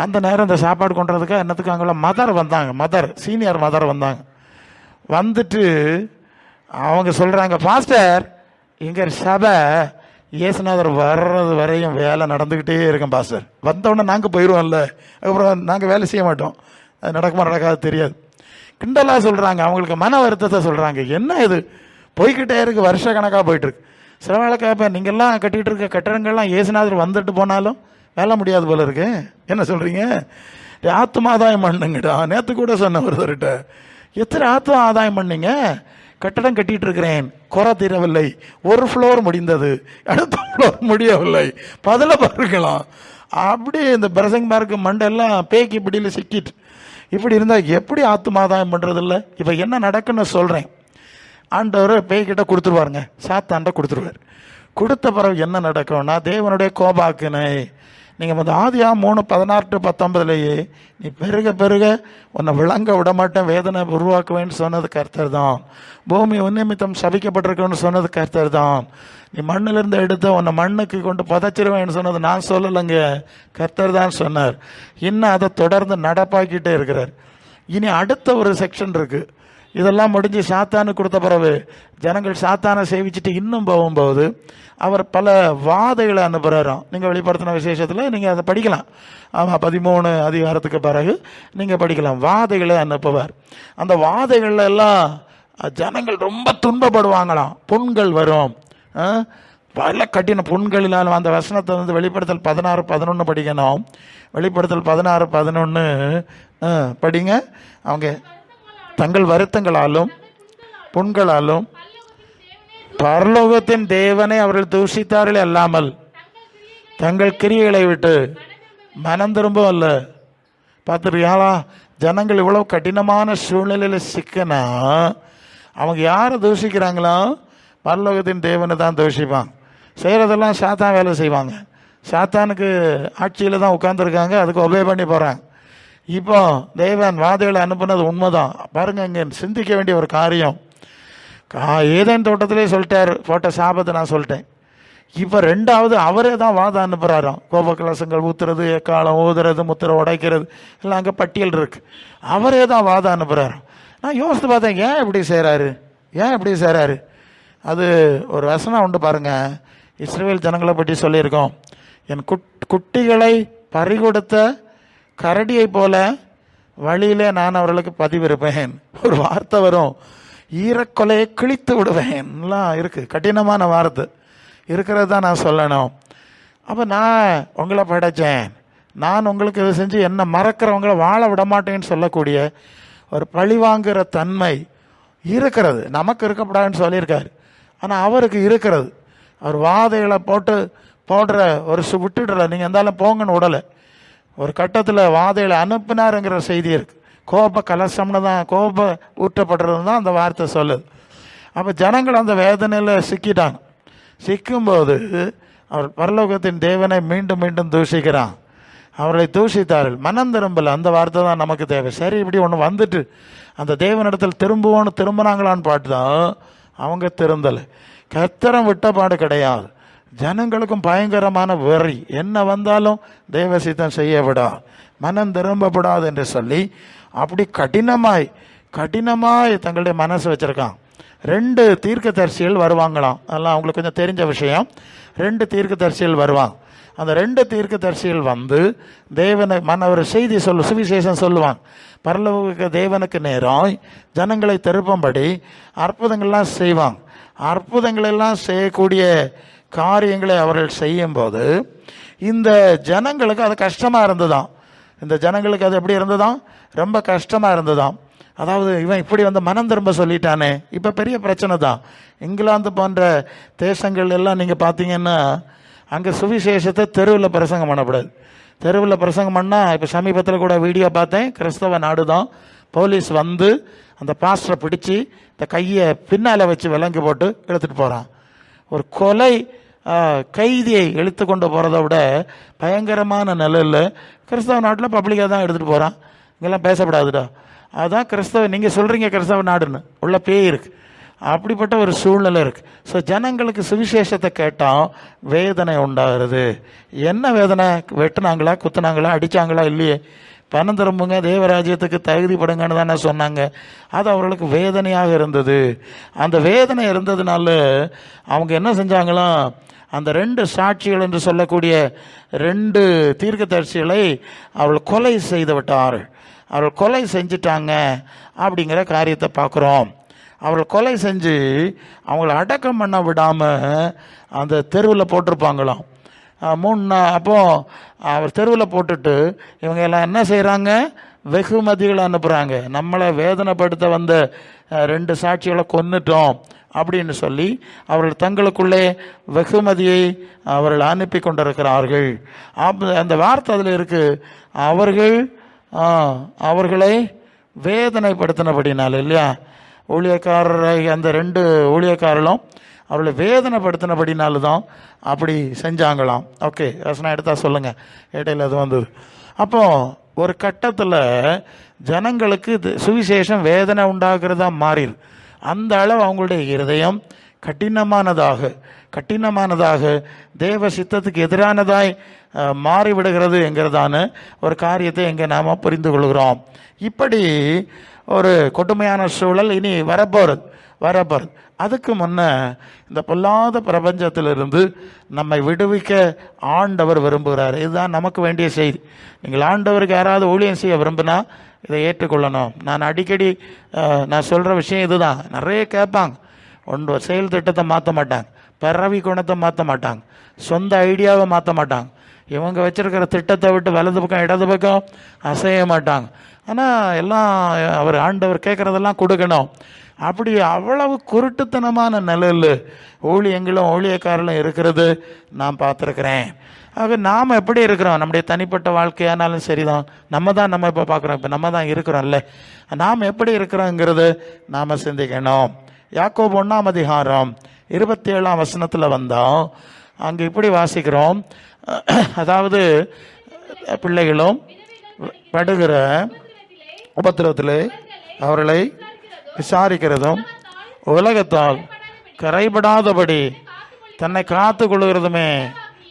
S1: அந்த நேரம் இந்த சாப்பாடு கொண்டுறதுக்கு என்னத்துக்கு அங்கே மதர் வந்தாங்க, சீனியர் மதர் வந்தாங்க. வந்துட்டு அவங்க சொல்கிறாங்க, பாஸ்டர் இங்கே சபை இயேசுநாதர் வர்றது வரையும் வேலை நடந்துக்கிட்டே இருக்கேன் பாஸ்டர், வந்தவுடனே நாங்கள் போயிடுவோம்ல, அப்புறம் நாங்கள் வேலை செய்ய மாட்டோம், அது நடக்குமா நடக்காது தெரியாது. கிண்டலாக சொல்கிறாங்க, அவங்களுக்கு மன வருத்தத்தை சொல்கிறாங்க. என்ன இது போய்கிட்டே இருக்குது, வருஷ கணக்காக போயிட்டுருக்கு. சில வேலை கேட்பேன், நீங்கள்லாம் கட்டிகிட்டு இருக்க கட்டடங்கள்லாம் இயேசுநாதர் வந்துட்டு போனாலும் வேலை முடியாது போல இருக்கு, என்ன சொல்கிறீங்க? ஆத்மா ஆதாயம் பண்ணுங்கடா. நேற்று கூட சொன்ன ஒருத்தர்கிட்ட, எத்தனை ஆத்மா ஆதாயம் பண்ணீங்க? கட்டடம் கட்டிகிட்டு இருக்கிறேன், குறை தீரவில்லை, ஒரு ஃப்ளோர் முடிந்தது, அடுத்த ஃப்ளோர் முடியவில்லை, பதில பாருக்கலாம். அப்படியே இந்த பிரசங்மாருக்கு மண்டெல்லாம் பேக்கி பிடியில் சிக்கிட்டு இப்படி இருந்தால் எப்படி ஆத்மாதாயம் பண்ணுறதில்ல? இப்போ என்ன நடக்குன்னு சொல்கிறேன். ஆண்டவர் பேய்கிட்ட கொடுத்துருவாருங்க, சாத்தாண்ட கொடுத்துருவார். கொடுத்த பிறகு என்ன நடக்கும்னா, தேவனுடைய கோபாக்கினை நீங்கள் வந்து ஆதியாகமம் 3:16-19 நீ பெருக பெருக உன்னை விளங்க விட மாட்டேன், வேதனை உருவாக்குவேன்னு சொன்னது கர்த்தர் தான். பூமி உன்னிமித்தம் சபிக்கப்பட்டிருக்குன்னு சொன்னது கர்த்தர் தான். நீ மண்ணிலிருந்து எடுத்து உன்னை மண்ணுக்கு கொண்டு புதைச்சிருவேன்னு சொன்னது நான் சொல்லலைங்க, கர்த்தர் தான் சொன்னார். இன்னும் அதை தொடர்ந்து நடப்பாக்கிட்டே இருக்கிறார். இனி அடுத்த ஒரு செக்ஷன் இருக்குது. இதெல்லாம் முடிஞ்சு சாத்தானு கொடுத்த பிறகு ஜனங்கள் சாத்தானை சேவிச்சுட்டு இன்னும் போகும்போது அவர் பல வாதைகளை அனுப்புகிறாராம். நீங்கள் வெளிப்படுத்தின விசேஷத்தில் நீங்கள் அதை படிக்கலாம். ஆமாம், 13 அதிகாரத்துக்கு பிறகு நீங்கள் படிக்கலாம். வாதைகளை அனுப்புவார். அந்த வாதைகள்ல எல்லாம் ஜனங்கள் ரொம்ப துன்பப்படுவாங்களாம். புண்கள் வரும், பல கட்டின புண்களில். அந்த வசனத்தை வந்து வெளிப்படுத்தல் 16:11 படிக்கணும். வெளிப்படுத்தல் 16:11 படிங்க. அவங்க தங்கள் வருத்தங்களாலும் புண்களாலும் பரலோகத்தின் தேவனை அவர்கள் தூஷித்தார்கள் அல்லாமல் தங்கள் கிரியைகளை விட்டு மனம் திரும்பவும் அல்ல. பார்த்துருக்கீங்களா? ஜனங்கள் இவ்வளவு கடினமான சூழ்நிலையில் சிக்கனா அவங்க யாரை தூஷிக்கிறாங்களோ பரலோகத்தின் தேவனை தான் தூஷிப்பாங்க. செய்கிறதெல்லாம் சாத்தான் வேலை செய்வாங்க. சாத்தானுக்கு ஆட்சியில் தான் உட்காந்துருக்காங்க, அதுக்கு ஒபே பண்ணி போகிறாங்க. இப்போ தேவன் வாதைகளை அனுப்புனது உண்மைதான். பாருங்க, இங்கே சிந்திக்க வேண்டிய ஒரு காரியம். ஏதேன் தோட்டத்திலே சொல்லிட்டார், போட்ட சாபத்தை நான் சொல்லிட்டேன். இப்போ 2வது அவரே தான் வாதம் அனுப்புகிறாராம். கோபக்கலசங்கள் ஊத்துறது, எக்காலம் ஊதுறது, முத்திரை உடைக்கிறது எல்லாம் அங்கே பட்டியல் இருக்கு. அவரே தான் வாதம் அனுப்புகிறாராம். நான் யோசித்து பார்த்தேன், ஏன் இப்படி செய்கிறாரு? அது ஒரு வசனம் உண்டு பாருங்க, இஸ்ரவேல் ஜனங்களை பற்றி சொல்லியிருக்கோம். என் குட்டிகளை பறிகொடுத்த கரடியை போல வழியிலே நான் அவர்களுக்கு பதிவிருப்பேன். ஒரு வார்த்தை வரும், ஈரக்கொலையை கிழித்து விடுவேன்லாம் இருக்கு. கடினமான வார்த்தை இருக்கிறது தான் நான் சொல்லணும். அப்போ நான் உங்களை படைத்தேன், நான் உங்களுக்கு இதை செஞ்சு என்ன மறக்கிறவங்கள வாழ விட மாட்டேன்னு சொல்லக்கூடிய ஒரு பழிவாங்குகிற தன்மை இருக்கிறது. நமக்கு இருக்கப்படாதுன்னு சொல்லியிருக்காரு, ஆனால் அவருக்கு இருக்கிறது. அவர் வாதைகளை போடுற ஒரு விட்டுடலை, நீங்கள் இருந்தாலும் போங்கன்னு விடலை. ஒரு கட்டத்தில் வாதைகளை அனுப்பினாருங்கிற செய்தி இருக்குது. கோப கலசம்னு தான், கோப ஊற்றப்படுறது தான் அந்த வார்த்தை சொல்லுது. அப்போ ஜனங்கள் அந்த வேதனையில் சிக்கிட்டாங்க. சிக்கும்போது அவர் பரலோகத்தின் தேவனை மீண்டும் மீண்டும் தூஷிக்கிறான். அவர்களை தூஷித்தார்கள், மனம் திரும்பல. அந்த வார்த்தை தான் நமக்கு தேவை. சரி, இப்படி ஒன்று வந்துட்டு அந்த தேவனிடத்தில் திரும்பினாங்களான்னு பாட்டு தான் அவங்க திருந்தலை. கர்த்தரம் விட்ட பாடு கிடையாது. ஜனங்களுக்கும் பயங்கரமான வெறி, என்ன வந்தாலும் தேவசித்தம் செய்ய விடா, மனம் திரும்பப்படாது என்று சொல்லி அப்படி கடினமாய் கடினமாக தங்களுடைய மனசு வச்சுருக்கான். 2 தீர்க்கதரிசிகள் வருவாங்களாம். அதெல்லாம் அவங்களுக்கு கொஞ்சம் தெரிஞ்ச விஷயம். 2 தீர்க்கதரிசிகள் வருவாங்க. அந்த 2 தீர்க்கதரிசிகள் வந்து ஒரு செய்தி சுவிசேஷம் சொல்லுவாங்க. பரலோக தேவனுக்கு நேரம் ஜனங்களை திருப்பும்படி அற்புதங்கள்லாம் செய்வாங்க. அற்புதங்களெல்லாம் செய்யக்கூடிய காரியங்களை அவர்கள் செய்யும்போது இந்த ஜனங்களுக்கு அது கஷ்டமாக இருந்ததாம். இந்த ஜனங்களுக்கு அது எப்படி இருந்ததாம்? ரொம்ப கஷ்டமாக இருந்ததாம். அதாவது இவன் இப்படி வந்து மனம் திரும்ப சொல்லிட்டானே, இப்போ பெரிய பிரச்சனை தான். இங்கிலாந்து போன்ற தேசங்கள் எல்லாம் நீங்கள் பார்த்தீங்கன்னா அங்கே சுவிசேஷத்தை தெருவில் பிரசங்கம் பண்ணக்கூடாது. தெருவில் பிரசங்கம் பண்ணால், இப்போ சமீபத்தில் கூட வீடியோ பார்த்தேன், கிறிஸ்தவ நாடு தான், போலீஸ் வந்து அந்த பாஸ்டரை பிடிச்சி இந்த கையை பின்னால் வச்சு விலங்கு போட்டு இழுத்துட்டு போகிறான். ஒரு கொலை கைதியை இழுத்து கொண்டு போகிறத விட பயங்கரமான நிலையில் கிறிஸ்தவ நாட்டில் பப்ளிக்காக தான் எடுத்துகிட்டு போகிறான். இங்கெல்லாம் பேசப்படாதுடா. அதுதான் கிறிஸ்தவ, நீங்கள் சொல்கிறீங்க கிறிஸ்தவ நாடுன்னு, உள்ள பேய் இருக்குது. அப்படிப்பட்ட ஒரு சூழ்நிலை இருக்குது. ஸோ ஜனங்களுக்கு சுவிசேஷத்தை கேட்டால் வேதனை உண்டாகிறது. என்ன வேதனை? வெட்டுனாங்களா, குத்துனாங்களா, அடித்தாங்களா? இல்லையே. பணம் திரும்புங்க, தேவராஜ்யத்துக்கு தகுதிப்படுங்கன்னு தானே சொன்னாங்க. அது அவர்களுக்கு வேதனையாக இருந்தது. அந்த வேதனை இருந்ததுனால அவங்க என்ன செஞ்சாங்களாம், அந்த 2 சாட்சிகள் என்று சொல்லக்கூடிய 2 தீர்க்கதரிசிகளை அவள் கொலை செய்து விட்டார். அவர்கள் கொலை செஞ்சிட்டாங்க அப்படிங்கிற காரியத்தை பார்க்குறோம். அவர்கள் கொலை செஞ்சு அவங்கள அடக்கம் பண்ண விடாமல் அந்த தெருவில் போட்டிருப்பாங்களாம். 3 அப்போ அவர் தெருவில் போட்டுட்டு இவங்க எல்லாம் என்ன செய்கிறாங்க, வெகுமதிகளை அனுப்புகிறாங்க. நம்மளை வேதனைப்படுத்த வந்த 2 சாட்சிகளை கொன்னுட்டோம் அப்படின்னு சொல்லி அவர்கள் தங்களுக்குள்ளே வெகுமதியை அவர்கள் அனுப்பி கொண்டிருக்கிறார்கள். அந்த வார்த்தை அதில் இருக்குது. அவர்களை வேதனைப்படுத்தினபடினால, இல்லையா, ஊழியக்காரரை அந்த 2 ஊழியக்காரர்களும் அவளை வேதனைப்படுத்தினபடினால்தான் அப்படி செஞ்சாங்களாம். ஓகே, ரசனா எடுத்தா சொல்லுங்கள், இடையில அது வந்தது. அப்போ ஒரு கட்டத்தில் ஜனங்களுக்கு சுவிசேஷம் வேதனை உண்டாகிறதா மாறிடு. அந்த அளவு அவங்களுடைய இருதயம் கடினமானதாக தேவ சித்தத்துக்கு எதிரானதாய் மாறிவிடுகிறது என்கிறதான ஒரு காரியத்தை எங்கே நாம் புரிந்து கொள்கிறோம். இப்படி ஒரு கொடுமையான சூழல் இனி வரப்போகிறது. அதுக்கு முன்ன இந்த பொல்லாத பிரபஞ்சத்திலிருந்து நம்மை விடுவிக்க ஆண்டவர் விரும்புகிறார். இதுதான் நமக்கு வேண்டிய செய்தி. நீங்கள் ஆண்டவருக்கு யாராவது ஊழியம் செய்ய விரும்பினா இதை ஏற்றுக்கொள்ளணும். நான் அடிக்கடி நான் சொல்கிற விஷயம் இதுதான். நிறைய கேட்பாங்க, செயல் திட்டத்தை மாற்ற மாட்டாங்க, பிறவி குணத்தை மாற்ற மாட்டாங்க, சொந்த ஐடியாவை மாற்ற மாட்டாங்க, இவங்க வச்சிருக்கிற திட்டத்தை விட்டு வலது பக்கம் இடது பக்கம் அசைய மாட்டாங்க. ஆனால் எல்லாம் ஆண்டவர் கேட்குறதெல்லாம் கொடுக்கணும். அப்படி அவ்வளவு குருட்டுத்தனமான நிலையில் ஊழியங்களும் ஊழியக்காரர்களும் இருக்கிறது நான் பார்த்துருக்குறேன். ஆக நாம் எப்படி இருக்கிறோம், நம்முடைய தனிப்பட்ட வாழ்க்கையானாலும் சரிதான், நம்ம இப்போ பார்க்குறோம், இப்போ நம்ம தான் இருக்கிறோம்ல, நாம் எப்படி இருக்கிறோங்கிறது நாம் சிந்திக்கணும். யாக்கோபு 1ஆம் அதிகாரம் 27ஆம் வசனத்தில் வந்தோம். அங்கே இப்படி வாசிக்கிறோம், அதாவது பிள்ளைகளும் படுகிற உபத்திரவத்தில் அவர்களை விசாரிக்கிறதும் உலகத்தால் கரைபடாதபடி தன்னை காத்து கொள்கிறதுமே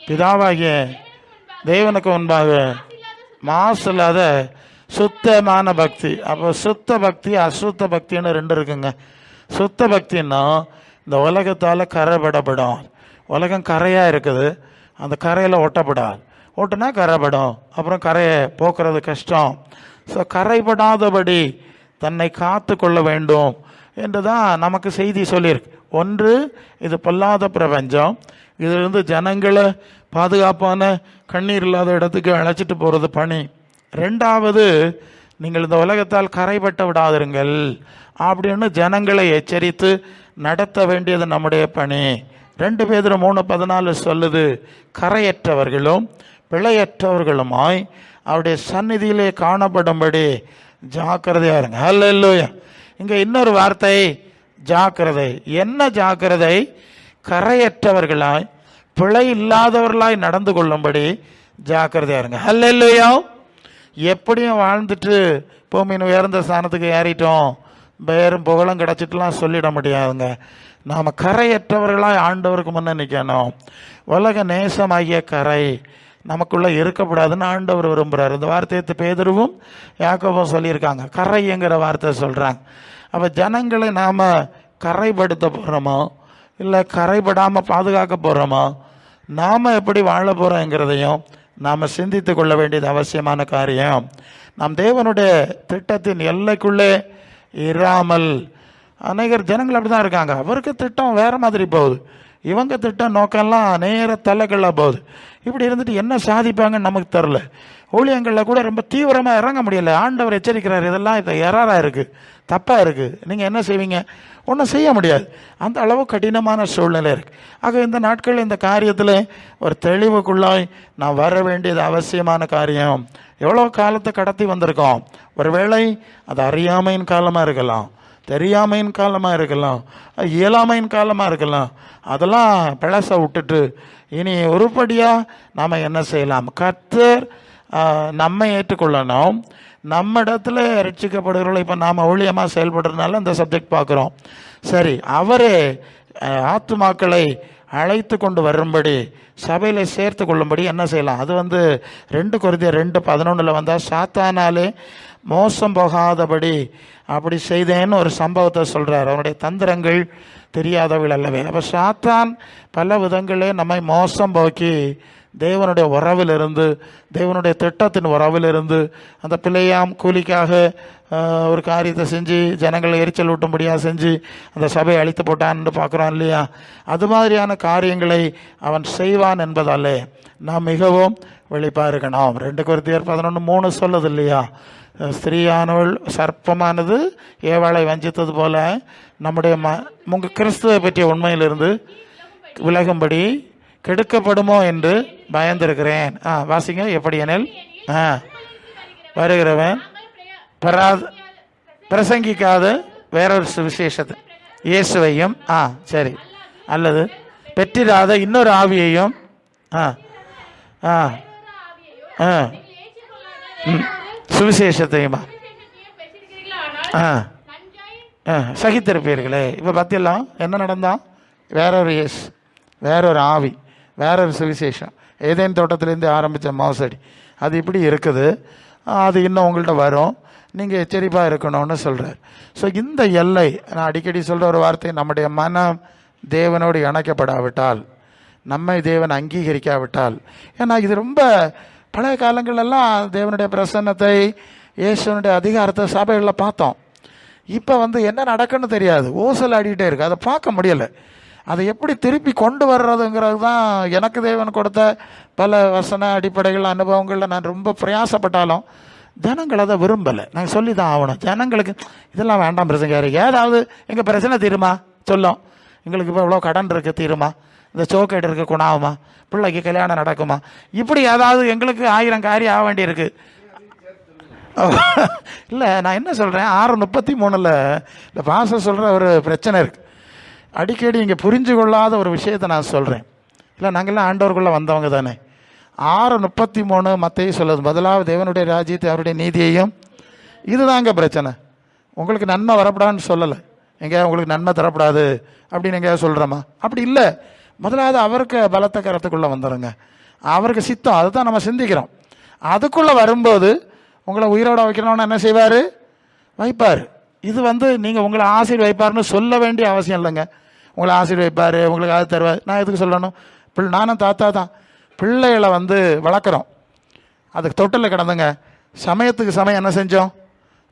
S1: பிதாவாகிய தேவனுக்கு முன்பாக மாசில்லாத சுத்தமான பக்தி. அப்போ சுத்த பக்தி அசுத்த பக்தின்னு 2 இருக்குங்க. சுத்த பக்தின்னா இந்த உலகத்தால் கரைபடப்படும். உலகம் கரையாக இருக்குது, அந்த கரையில் ஒட்டப்படாது. ஓட்டுனா கரைபடும், அப்புறம் கரையை போக்குறது கஷ்டம். ஸோ கரைபடாதபடி தன்னை காத்து கொள்ள வேண்டும் என்று தான் நமக்கு செய்தி சொல்லியிருக்கு. ஒன்று, இது பொல்லாத பிரபஞ்சம், இதிலிருந்து ஜனங்களை பாதுகாப்பான கண்ணீர் இல்லாத இடத்துக்கு அழைச்சிட்டு போகிறது பணி. 2வது, நீங்கள் இந்த உலகத்தால் கரைபட்ட விடாதிருங்கள் அப்படின்னு ஜனங்களை எச்சரித்து நடத்த வேண்டியது நம்முடைய பணி. 2 பேதுரு 3:14 சொல்லுது, கரையற்றவர்களும் பிழையற்றவர்களுமாய் அவருடைய சந்நிதியிலே காணப்படும்படி ஜாக்கிரதையா இருங்க. ஹல்லேலூயா. இங்கே இன்னொரு வார்த்தை, ஜாக்கிரதை. என்ன ஜாக்கிரதை? கரையற்றவர்களாய் பிழை இல்லாதவர்களாய் நடந்து கொள்ளும்படி ஜாக்கிரதையா இருங்க. ஹல்லேலூயா. எப்படியும் வாழ்ந்துட்டு பூமியின் உயர்ந்த ஸ்தானத்துக்கு ஏறிட்டோம், பேரும் புகழும் கிடச்சிட்டுலாம் சொல்லிட முடியாதுங்க. நாம் கரையற்றவர்களாய் ஆண்டவருக்கு முன்னே நிற்கணும். உலக நேசமாகிய கரை நமக்குள்ளே இருக்கக்கூடாதுன்னு ஆண்டவர் விரும்புகிறார். இந்த வார்த்தையை பேதுருவும் யாக்கோபும் சொல்லியிருக்காங்க. கரைங்கிற வார்த்தை சொல்கிறாங்க. அப்போ ஜனங்களை நாம் கரைப்படுத்த போகிறோமோ இல்லை கரைபடாமல் பாதுகாக்க போகிறோமோ, நாம் எப்படி வாழ போகிறோங்கிறதையும் நாம் சிந்தித்து கொள்ள வேண்டியது அவசியமான காரியம். நாம் தேவனுடைய திட்டத்தின் எல்லைக்குள்ளே இராமல், அநேகர் ஜனங்கள் அப்படி தான் இருக்காங்க. அவருக்கு திட்டம் வேறு மாதிரி போகுது, இவங்க திட்டம் நோக்கம்லாம் நேர தலைக்கல்ல போகுது. இப்படி இருந்துட்டு என்ன சாதிப்பாங்கன்னு நமக்கு தெரில. ஊழியங்களில் கூட ரொம்ப தீவிரமாக இறங்க முடியல. ஆண்டவர் எச்சரிக்கிறார், இதெல்லாம் இது எரராக இருக்குது, தப்பாக இருக்குது, நீங்கள் என்ன செய்வீங்க? ஒன்றும் செய்ய முடியாது. அந்த அளவு கடினமான சூழ்நிலை இருக்குது. ஆக இந்த நாட்கள் இந்த காரியத்தில் ஒரு தெளிவுக்குள்ளாய் நான் வர வேண்டியது அவசியமான காரியம். எவ்வளோ காலத்தை கடத்தி வந்திருக்கோம். ஒருவேளை அது அறியாமையின் காலமாக இருக்கலாம், தெரியாமையின் காலமாக இருக்கலாம், இயலாமையின் காலமாக இருக்கலாம். அதெல்லாம் பிளச விட்டுட்டு இனி ஒருபடியாக நாம் என்ன செய்யலாம்? கர்த்தர் நம்மை ஏற்றுக்கொள்ளணும். நம்ம இடத்துல ரட்சிக்கப்படுகிறவர்கள் இப்போ நாம் ஊழியமாக செயல்படுறதுனால இந்த சப்ஜெக்ட் பார்க்குறோம். சரி, அவரே ஆத்துமாக்களை அழைத்து கொண்டு வரும்படி சபையில் சேர்த்து கொள்ளும்படி என்ன செய்யலாம்? அது 2 கொரிந்தியர் 2:11 வந்தால் சாத்தானாலே மோசம் போகாதபடி அப்படி செய்தேன்னு ஒரு சம்பவத்தை சொல்கிறார். அவனுடைய தந்திரங்கள் தெரியாதவள் அல்லவே. அப்போ சாத்தான் பல விதங்களே நம்மை மோசம் போக்கி தேவனுடைய உறவிலிருந்து, தேவனுடைய திட்டத்தின் உறவிலிருந்து, அந்த பிள்ளையாம் கூலிக்காக ஒரு காரியத்தை செஞ்சு ஜனங்களை எரிச்சல் ஊட்டும்படியாக செஞ்சு அந்த சபையை அழித்து போட்டான்னு பார்க்குறோம் இல்லையா? அது மாதிரியான காரியங்களை அவன் செய்வான் என்பதாலே நாம் மிகவும் வெளிப்பாக இருக்கணும். 2 கொரிந்தியர் 11:3 சொல்லுது இல்லையா? ஸ்திரீயானவள் சர்ப்பமானது ஏவாளை வஞ்சித்தது போல நம்முடைய உங்கள் கிறிஸ்துவை பற்றிய உண்மையிலிருந்து விலகும்படி கெடுக்கப்படுமோ என்று பயந்திருக்கிறேன். வாசிங்க. எப்படி எனில் வருகிறவன் பிரசங்கிக்காத வேறொரு சுவிசேஷத்தை இயேசுவையும் சரி அல்லது பெற்றிராத இன்னொரு ஆவியையும் சுவிசேஷத்தையுமா சகித்திருப்பீர்களே. இப்போ பார்த்தீங்களா என்ன நடந்தான்? வேறொரு இயேசு, வேறொரு ஆவி, வேறொரு சுவிசேஷம். ஏதேன் தோட்டத்திலேருந்து ஆரம்பித்த மோசடி அது இப்படி இருக்குது. அது இன்னும் உங்கள்கிட்ட வரும், நீங்கள் எச்சரிப்பாக இருக்கணும்னு சொல்கிறார். ஸோ இந்த எல்லை, நான் அடிக்கடி சொல்கிற ஒரு வார்த்தை, நம்முடைய மனம் தேவனோடு இணைக்கப்படாவிட்டால், நம்மை தேவன் அங்கீகரிக்காவிட்டால், ஏன்னா இது ரொம்ப பழைய காலங்களெல்லாம் தேவனுடைய பிரசன்னத்தை, இயேசுனுடைய அதிகாரத்தை சபைகளில் பார்த்தோம். இப்போ என்ன நடக்குன்னு தெரியாது, ஓசல் ஆடிக்கிட்டே இருக்குது, அதை பார்க்க முடியலை. அதை எப்படி திருப்பி கொண்டு வர்றதுங்கிறது தான் எனக்கு தேவன் கொடுத்த பல வசன அடிப்படைகள் அனுபவங்களில் நான் ரொம்ப பிரயாசப்பட்டாலும் ஜனங்கள் அதை விரும்பலை. நாங்கள் சொல்லி தான் ஆகணும். ஜனங்களுக்கு இதெல்லாம் வேண்டாம் பிரசங்காரி, ஏதாவது எங்கள் பிரச்சனை தீருமா சொல்லும், எங்களுக்கு இப்போ இவ்வளோ கடன் இருக்குது தீருமா, இந்த சோக்கேடு இருக்க குணாகுமா, பிள்ளைக்கு கல்யாணம் நடக்குமா, இப்படி ஏதாவது எங்களுக்கு 1000 காரியம் ஆக வேண்டியிருக்கு. இல்லை, நான் என்ன சொல்கிறேன், 6:33 இந்த பாஸ்டர் சொல்கிற ஒரு பிரச்சனை இருக்குது. அடிக்கடி இங்கே புரிஞ்சு கொள்ளாத ஒரு விஷயத்தை நான் சொல்கிறேன். இல்லை, நாங்கள்லாம் ஆண்டவருக்குள்ளே வந்தவங்க தானே. 6:33 மத்தேயு சொல்லுது, முதலாவது தேவனுடைய ராஜ்யத்தை அவருடைய நீதியையும். இதுதாங்க பிரச்சனை. உங்களுக்கு நன்மை வரப்படான்னு சொல்லலை, எங்கேயா உங்களுக்கு நன்மை தரப்படாது அப்படின்னு எங்கேயா சொல்கிறோமா? அப்படி இல்லை. முதலாவது அவருக்கு பலத்த கரத்துக்குள்ளே வந்துடுங்க, அவருக்கு சித்தம், அதுதான் நம்ம சிந்திக்கிறோம். அதுக்குள்ளே வரும்போது உங்களை உயிரோட வைக்கணும்னு என்ன செய்வார்? வைப்பார். இது நீங்கள் உங்களை ஆசீர்வைப்பார்னு சொல்ல வேண்டிய அவசியம் இல்லைங்க. உங்களை ஆசீர்வைப்பார், உங்களுக்கு அது தருவார். நான் எதுக்கு சொல்லணும்? நானும் தாத்தா தான் பிள்ளைகளை வளர்க்குறோம். அதுக்கு தொட்டில் கிடந்துங்க, சமயத்துக்கு சமயம் என்ன செஞ்சோம்?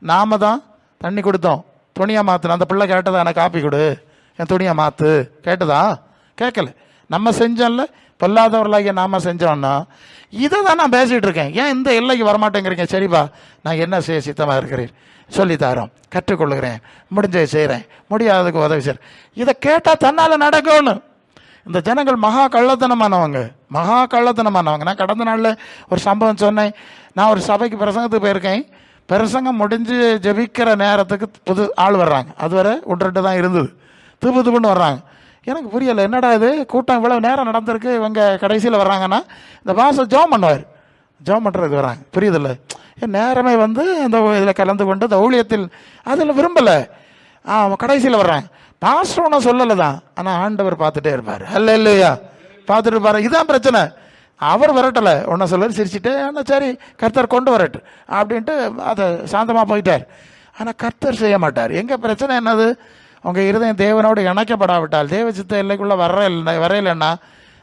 S1: நாம் தான் தண்ணி கொடுத்தோம், துணியாக மாற்றணும். அந்த பிள்ளை கேட்டதா, எனக்கு காப்பி கொடு, என் துணியை மாற்று கேட்டதா? கேட்கல. நம்ம செஞ்சோம்ல, பொல்லாதவர்களாகிய நாம் செஞ்சோன்னா இதை தான் நான் பேசிகிட்டு இருக்கேன். ஏன் இந்த எல்லைக்கு வரமாட்டேங்கிறீங்க? சரிப்பா, நான் என்ன செய்ய சித்தமாக இருக்கிறேன், சொல்லித்தாரோம், கற்றுக்கொள்ளுகிறேன், முடிஞ்சதை செய்கிறேன், முடியாததுக்கு உதவி செய்கிறேன். இதை கேட்டால் தன்னால் நடக்கும்னு. இந்த ஜனங்கள் மகா கள்ளத்தனமானவங்க, மகா கள்ளத்தனமானவங்க. நான் கடந்த நாளில் ஒரு சம்பவம் சொன்னேன். நான் ஒரு சபைக்கு பிரசங்கத்துக்கு போயிருக்கேன். பிரசங்கம் முடிஞ்சு ஜெபிக்கிற நேரத்துக்கு புது ஆள் வர்றாங்க. அதுவரை விட்டுட்டு தான் இருந்தது. துப்புன்னு வர்றாங்க. எனக்கு புரியலை, என்னடா இது கூட்டம் இவ்வளோ நேரம் நடந்திருக்கு, இவங்க கடைசியில் வர்றாங்கன்னா இந்த பாச ஜோம் பண்ணுவார், ஜோம் பண்ணுறதுக்கு வராங்க. புரியுதில்ல? நேரமே அந்த இதில் கலந்து கொண்டு இந்த ஊழியத்தில் அதில் விரும்பலை. கடைசியில் வர்றாங்க. பாஸ்டர் ஒன்றும் சொல்லலை தான், ஆனால் ஆண்டவர் பார்த்துட்டே இருப்பார். அல்ல இல்லையா? பார்த்துட்டு இருப்பார். இதுதான் பிரச்சனை. அவர் வரட்டலை, ஒன்றும் சொல்லி சிரிச்சுட்டு சரி கர்த்தர் கொண்டு வரட்டு அப்படின்ட்டு அதை சாந்தமாக போயிட்டார். ஆனால் கர்த்தர் செய்ய மாட்டார். எங்கள் பிரச்சனை என்னது? உங்கள் இருதயம் தேவனோடு இணைக்கப்படாவிட்டால், தேவ சித்த எல்லைக்குள்ளே வரையிலன்னா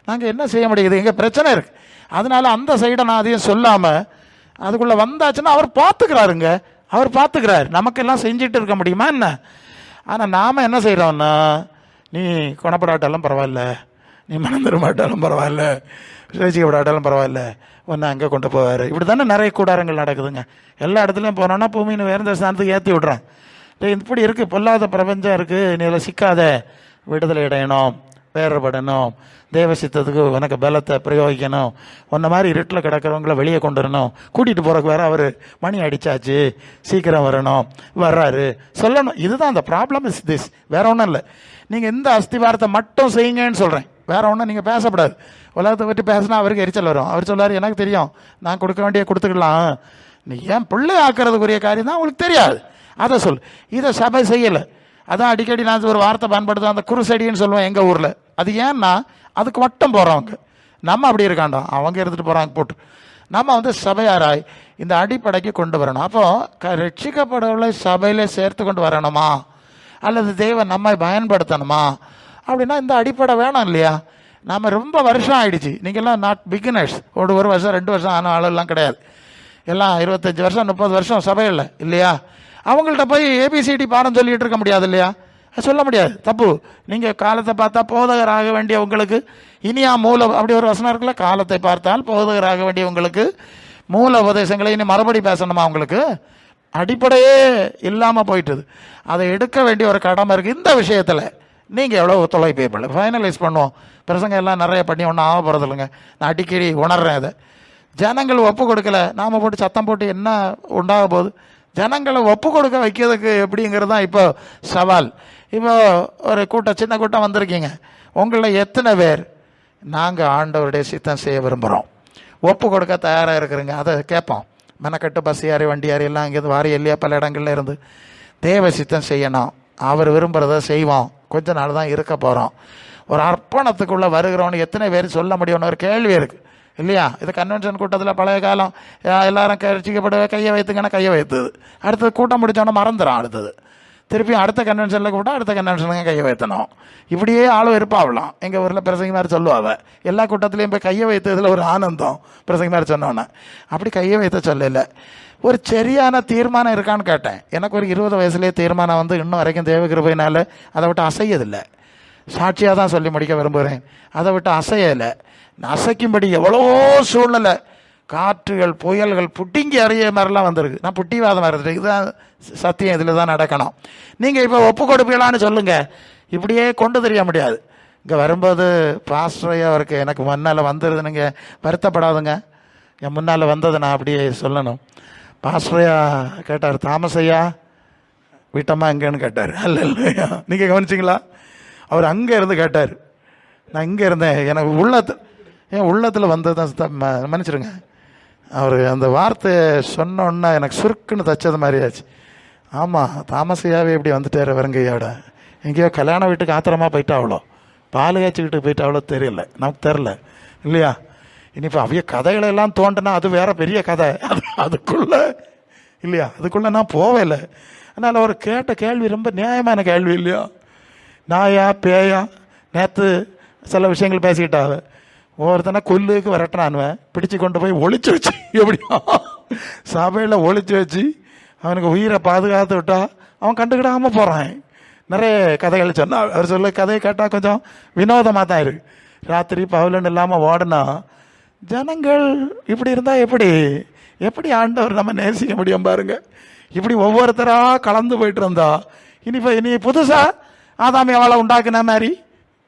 S1: நாங்கள் என்ன செய்ய முடியுது? எங்கள் பிரச்சனை இருக்குது. அதனால அந்த சைடை நான் அதையும் சொல்லாமல் அதுக்குள்ளே வந்தாச்சுன்னா அவர் பார்த்துக்கிறாருங்க. அவர் பார்த்துக்கிறார். நமக்கெல்லாம் செஞ்சுட்டு இருக்க முடியுமா என்ன? ஆனால் நாம் என்ன செய்கிறோன்னா, நீ குணப்படாட்டாலும் பரவாயில்ல, நீ மனம் தர மாட்டாலும் பரவாயில்ல, ரசிக்கப்படாட்டாலும் பரவாயில்ல, ஒன்று அங்கே கொண்டு போவார். இப்படி தானே நிறைய கூடாரங்கள் நடக்குதுங்க. எல்லா இடத்துலையும் போனோன்னா பூமியின் உயர்ந்த ஸ்தானத்துக்கு ஏற்றி விட்றான். இப்படி இருக்குது, பொல்லாத பிரபஞ்சம் இருக்குது, நீ அதில் சிக்காத, விடுதலை அடையணும், வேறுபடணும், தேவ சித்தத்துக்கு உனக்கு பலத்தை பிரயோகிக்கணும், ஒன்றை மாதிரி இருட்டில் கிடக்கிறவங்கள வெளியே கொண்டு வரணும், கூட்டிகிட்டு போகிறக்கு வேறு அவர் மணி அடித்தாச்சு சீக்கிரம் வரணும், வர்றாரு சொல்லணும். இதுதான் அந்த ப்ராப்ளம் இஸ் திஸ், வேற ஒன்றும் இல்லை. நீங்கள் இந்த அஸ்திவாரத்தை மட்டும் செய்யுங்கன்னு சொல்கிறேன், வேற ஒன்றும் நீங்கள் பேசப்படாது. உலகத்தை பற்றி பேசினா அவருக்கு எரிச்சல் வரும். அவர் சொல்லார், எனக்கு தெரியும், நான் கொடுக்க வேண்டிய கொடுத்துக்கலாம், நீ ஏன் பிள்ளை ஆக்கிறதுக்குரிய காரியம் தான் உங்களுக்கு தெரியாது, அதை சொல். இதை சபை செய்யலை. அதான் அடிக்கடி நான் ஒரு வார்த்தை பயன்படுத்துவேன், அந்த குருசடின்னு சொல்லுவேன் எங்கள் ஊரில். அது ஏன்னா அதுக்கு மட்டும் போகிறவங்க, நம்ம அப்படி இருக்காண்டோம், அவங்க எடுத்துகிட்டு போகிறாங்க போட்டு. நம்ம சபையாராய் இந்த அடிப்படைக்கு கொண்டு வரணும். அப்போது ரட்சிக்கப்படவுள்ள சபையில சேர்த்து கொண்டு வரணுமா அல்லது தெய்வம் நம்மை பயன்படுத்தணுமா அப்படின்னா இந்த அடிப்படை வேணும் இல்லையா? நாம் ரொம்ப வருஷம் ஆயிடுச்சு. நீங்கள்லாம் நாட் பிகினர்ஸ், ஒரு வருஷம் 2 வருஷம் ஆன ஆளெல்லாம் கிடையாது. எல்லாம் 25 வருஷம் 30 வருஷம் சபையில் இல்லையா? அவங்கள்ட்ட போய் ஏபிசிடி பாடம் சொல்லிகிட்டு இருக்க முடியாது இல்லையா? சொல்ல முடியாது, தப்பு. நீங்கள் காலத்தை பார்த்தா போதகராக வேண்டிய உங்களுக்கு இனியா மூல, அப்படி ஒரு வசனம் இருக்குல்ல, காலத்தை பார்த்தால் போதகராக வேண்டிய உங்களுக்கு மூல உபதேசங்களை இனி மறுபடி பேசணுமா? உங்களுக்கு அடிப்படையே இல்லாமல் போயிட்டுது. அதை எடுக்க வேண்டிய ஒரு கடமை இருக்குது. இந்த விஷயத்தில் நீங்கள் எவ்வளோ ஒத்துழைப்பீர்கள்? ஃபைனலைஸ் பண்ணுவோம். பிரசங்க எல்லாம் நிறைய பண்ணி ஒன்றும் ஆக போகிறது இல்லைங்க. நான் அடிக்கடி உணர்றேன் அதை. ஜனங்கள் ஒப்பு கொடுக்கல, நாம் போட்டு சத்தம் போட்டு என்ன உண்டாக போகுது? ஜனங்களை ஒப்பு கொடுக்க வைக்கிறதுக்கு எப்படிங்கிறது தான் இப்போ சவால். இப்போ ஒரு கூட்டம், சின்ன கூட்டம் வந்திருக்கீங்க, உங்களில் எத்தனை பேர் நாங்கள் ஆண்டவருடைய சித்தம் செய்ய விரும்புகிறோம், ஒப்பு கொடுக்க தயாராக இருக்கிறீங்க? அதை கேட்போம். மெனக்கட்டு பஸ் யாரி வண்டி யாரி எல்லாம் இங்கேருந்து வாரி இல்லையா, பல இடங்கள்ல இருந்து தேவ சித்தம் செய்யணும், அவர் விரும்புகிறத செய்வோம், கொஞ்ச நாள் தான் இருக்க போகிறோம். ஒரு அர்ப்பணத்துக்குள்ளே வருகிறவனு எத்தனை பேர் சொல்ல முடியும்னு ஒரு கேள்வி இருக்குது இல்லையா? இது கன்வென்ஷன் கூட்டத்தில் பழைய காலம் எல்லாரும் ரட்சிக்கப்படவே கையை வைத்துங்கன்னா கையை வைத்தது, அடுத்தது கூட்டம் முடித்தோன்னா மறந்துடும், அடுத்தது திருப்பி அடுத்த கன்வென்ஷனில் கூட அடுத்த கன்வென்ஷனுங்க கையை வைத்தணும். இப்படியே ஆளும் இருப்பாவலாம். எங்கள் ஊரில் பிரசங்க மாதிரி சொல்லுவாங்க, எல்லா கூட்டத்துலேயும் போய் கையை வைத்ததில் ஒரு ஆனந்தம் பிரசங்க மாதிரி சொன்னோன்னே. அப்படி கையை வைத்த சொல்லலை. ஒரு சரியான தீர்மானம் இருக்கான்னு கேட்டேன். எனக்கு ஒரு 20 வயசுலேயே தீர்மானம் இன்னும் வரைக்கும் தேவ கிருபையினால அதை விட்டு அசையதில்லை. சாட்சியாக தான் சொல்லி முடிக்க விரும்புகிறேன். அதை விட்டு அசையலை. அசைக்கும்படி எவ்வளோ சூழ்நிலை, காற்றுகள் புயல்கள் புட்டிங்கி அறிய மாதிரிலாம் வந்திருக்கு. நான் புட்டிவாதமாக இருந்துட்டு, இதுதான் சத்தியம், இதில் தான் நடக்கணும். நீங்கள் இப்போ ஒப்பு கொடுப்பீங்களான்னு சொல்லுங்கள், இப்படியே கொண்டு தெரிய முடியாது. இங்கே வரும்போது பாஸ்டரையா அவருக்கு எனக்கு முன்னால் வந்தது, நீங்கள் வருத்தப்படாதுங்க, என் முன்னால் வந்தது நான் அப்படியே சொல்லணும். பாஸ்டரையா கேட்டார், தாமசையா வீட்டம்மா எங்கேன்னு கேட்டார். அல்ல இல்லையா, நீங்கள் கவனிச்சிங்களா? அவர் அங்கே இருந்து கேட்டார், நான் இங்கே இருந்தேன், எனக்கு என் உள்ளத்தில் வந்தது மன்னிச்சிருங்க. அவர் அந்த வார்த்தை சொன்னோன்னா எனக்கு சுருக்குன்னு தச்சது மாதிரி ஆச்சு. ஆமாம், தாமசையாவே இப்படி வந்துட்டார் வெறுங்கையோட. எங்கேயோ கல்யாண வீட்டுக்கு ஆத்திரமாக போயிட்டாவளோ, பால் காய்ச்சிக்கிட்டு போயிட்டாவளோ தெரியல, நமக்கு தெரில இல்லையா? இனிப்போ அவைய கதைகளெல்லாம் தோண்டினா அது வேற பெரிய கதை, அதுக்குள்ளே இல்லையா? அதுக்குள்ளே நான் போவேல. அதனால் அவர் கேட்ட கேள்வி ரொம்ப நியாயமான கேள்வி இல்லையா? நாயா பேயா? நேற்று சில விஷயங்கள் பேசிக்கிட்டாங்க. ஒவ்வொருத்தனை கொல்லுக்கு விரட்டினானுவன், பிடிச்சு கொண்டு போய் ஒளிச்சு வச்சு, எப்படியா சபையில் ஒளிச்சு வச்சு அவனுக்கு உயிரை பாதுகாத்து விட்டா அவன் கண்டுக்கிடாமல் போகிறான். நிறைய கதைகள் சொன்னான். அவர் சொல்ல கதையை கேட்டால் கொஞ்சம் வினோதமாக தான் இருக்குது. ராத்திரி பகலுன்னு இல்லாமல் ஓடனா ஜனங்கள் இப்படி இருந்தால் எப்படி ஆண்டவர் நம்ம நேசிக்க முடியும் பாருங்க. இப்படி ஒவ்வொருத்தராக கலந்து போயிட்டு இருந்தா இனி புதுசாக ஆதாமி அவளை உண்டாக்குன மாதிரி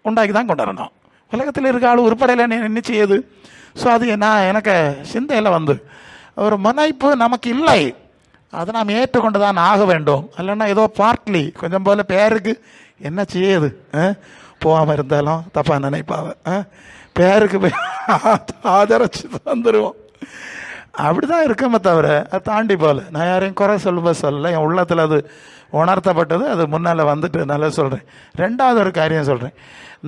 S1: உண்டாக்கி தான் கொண்டு வரணும். உலகத்தில் இருக்க ஆள் உருப்படையில் என்ன செய்யுது? ஸோ அது எனக்கு சிந்தையில் ஒரு முனைப்பு நமக்கு இல்லை. அதை நாம் ஏற்றுக்கொண்டு தான் ஆக வேண்டும். இல்லைன்னா ஏதோ பார்ட்லி கொஞ்சம் போல் பேருக்கு என்ன செய்யுது, போகாமல் இருந்தாலும் தப்பாக நினைப்பாவ, பேருக்கு போய் ஆதரச்சு வந்துடுவோம். அப்படி தான் இருக்கமே தவிர அதை தாண்டி போகல. நான் யாரையும் குறை சொல்ல, என் உள்ளத்தில் அது உணர்த்தப்பட்டது, அது முன்னால் வந்துட்டு நல்லா சொல்கிறேன். ரெண்டாவது ஒரு காரியம் சொல்கிறேன்.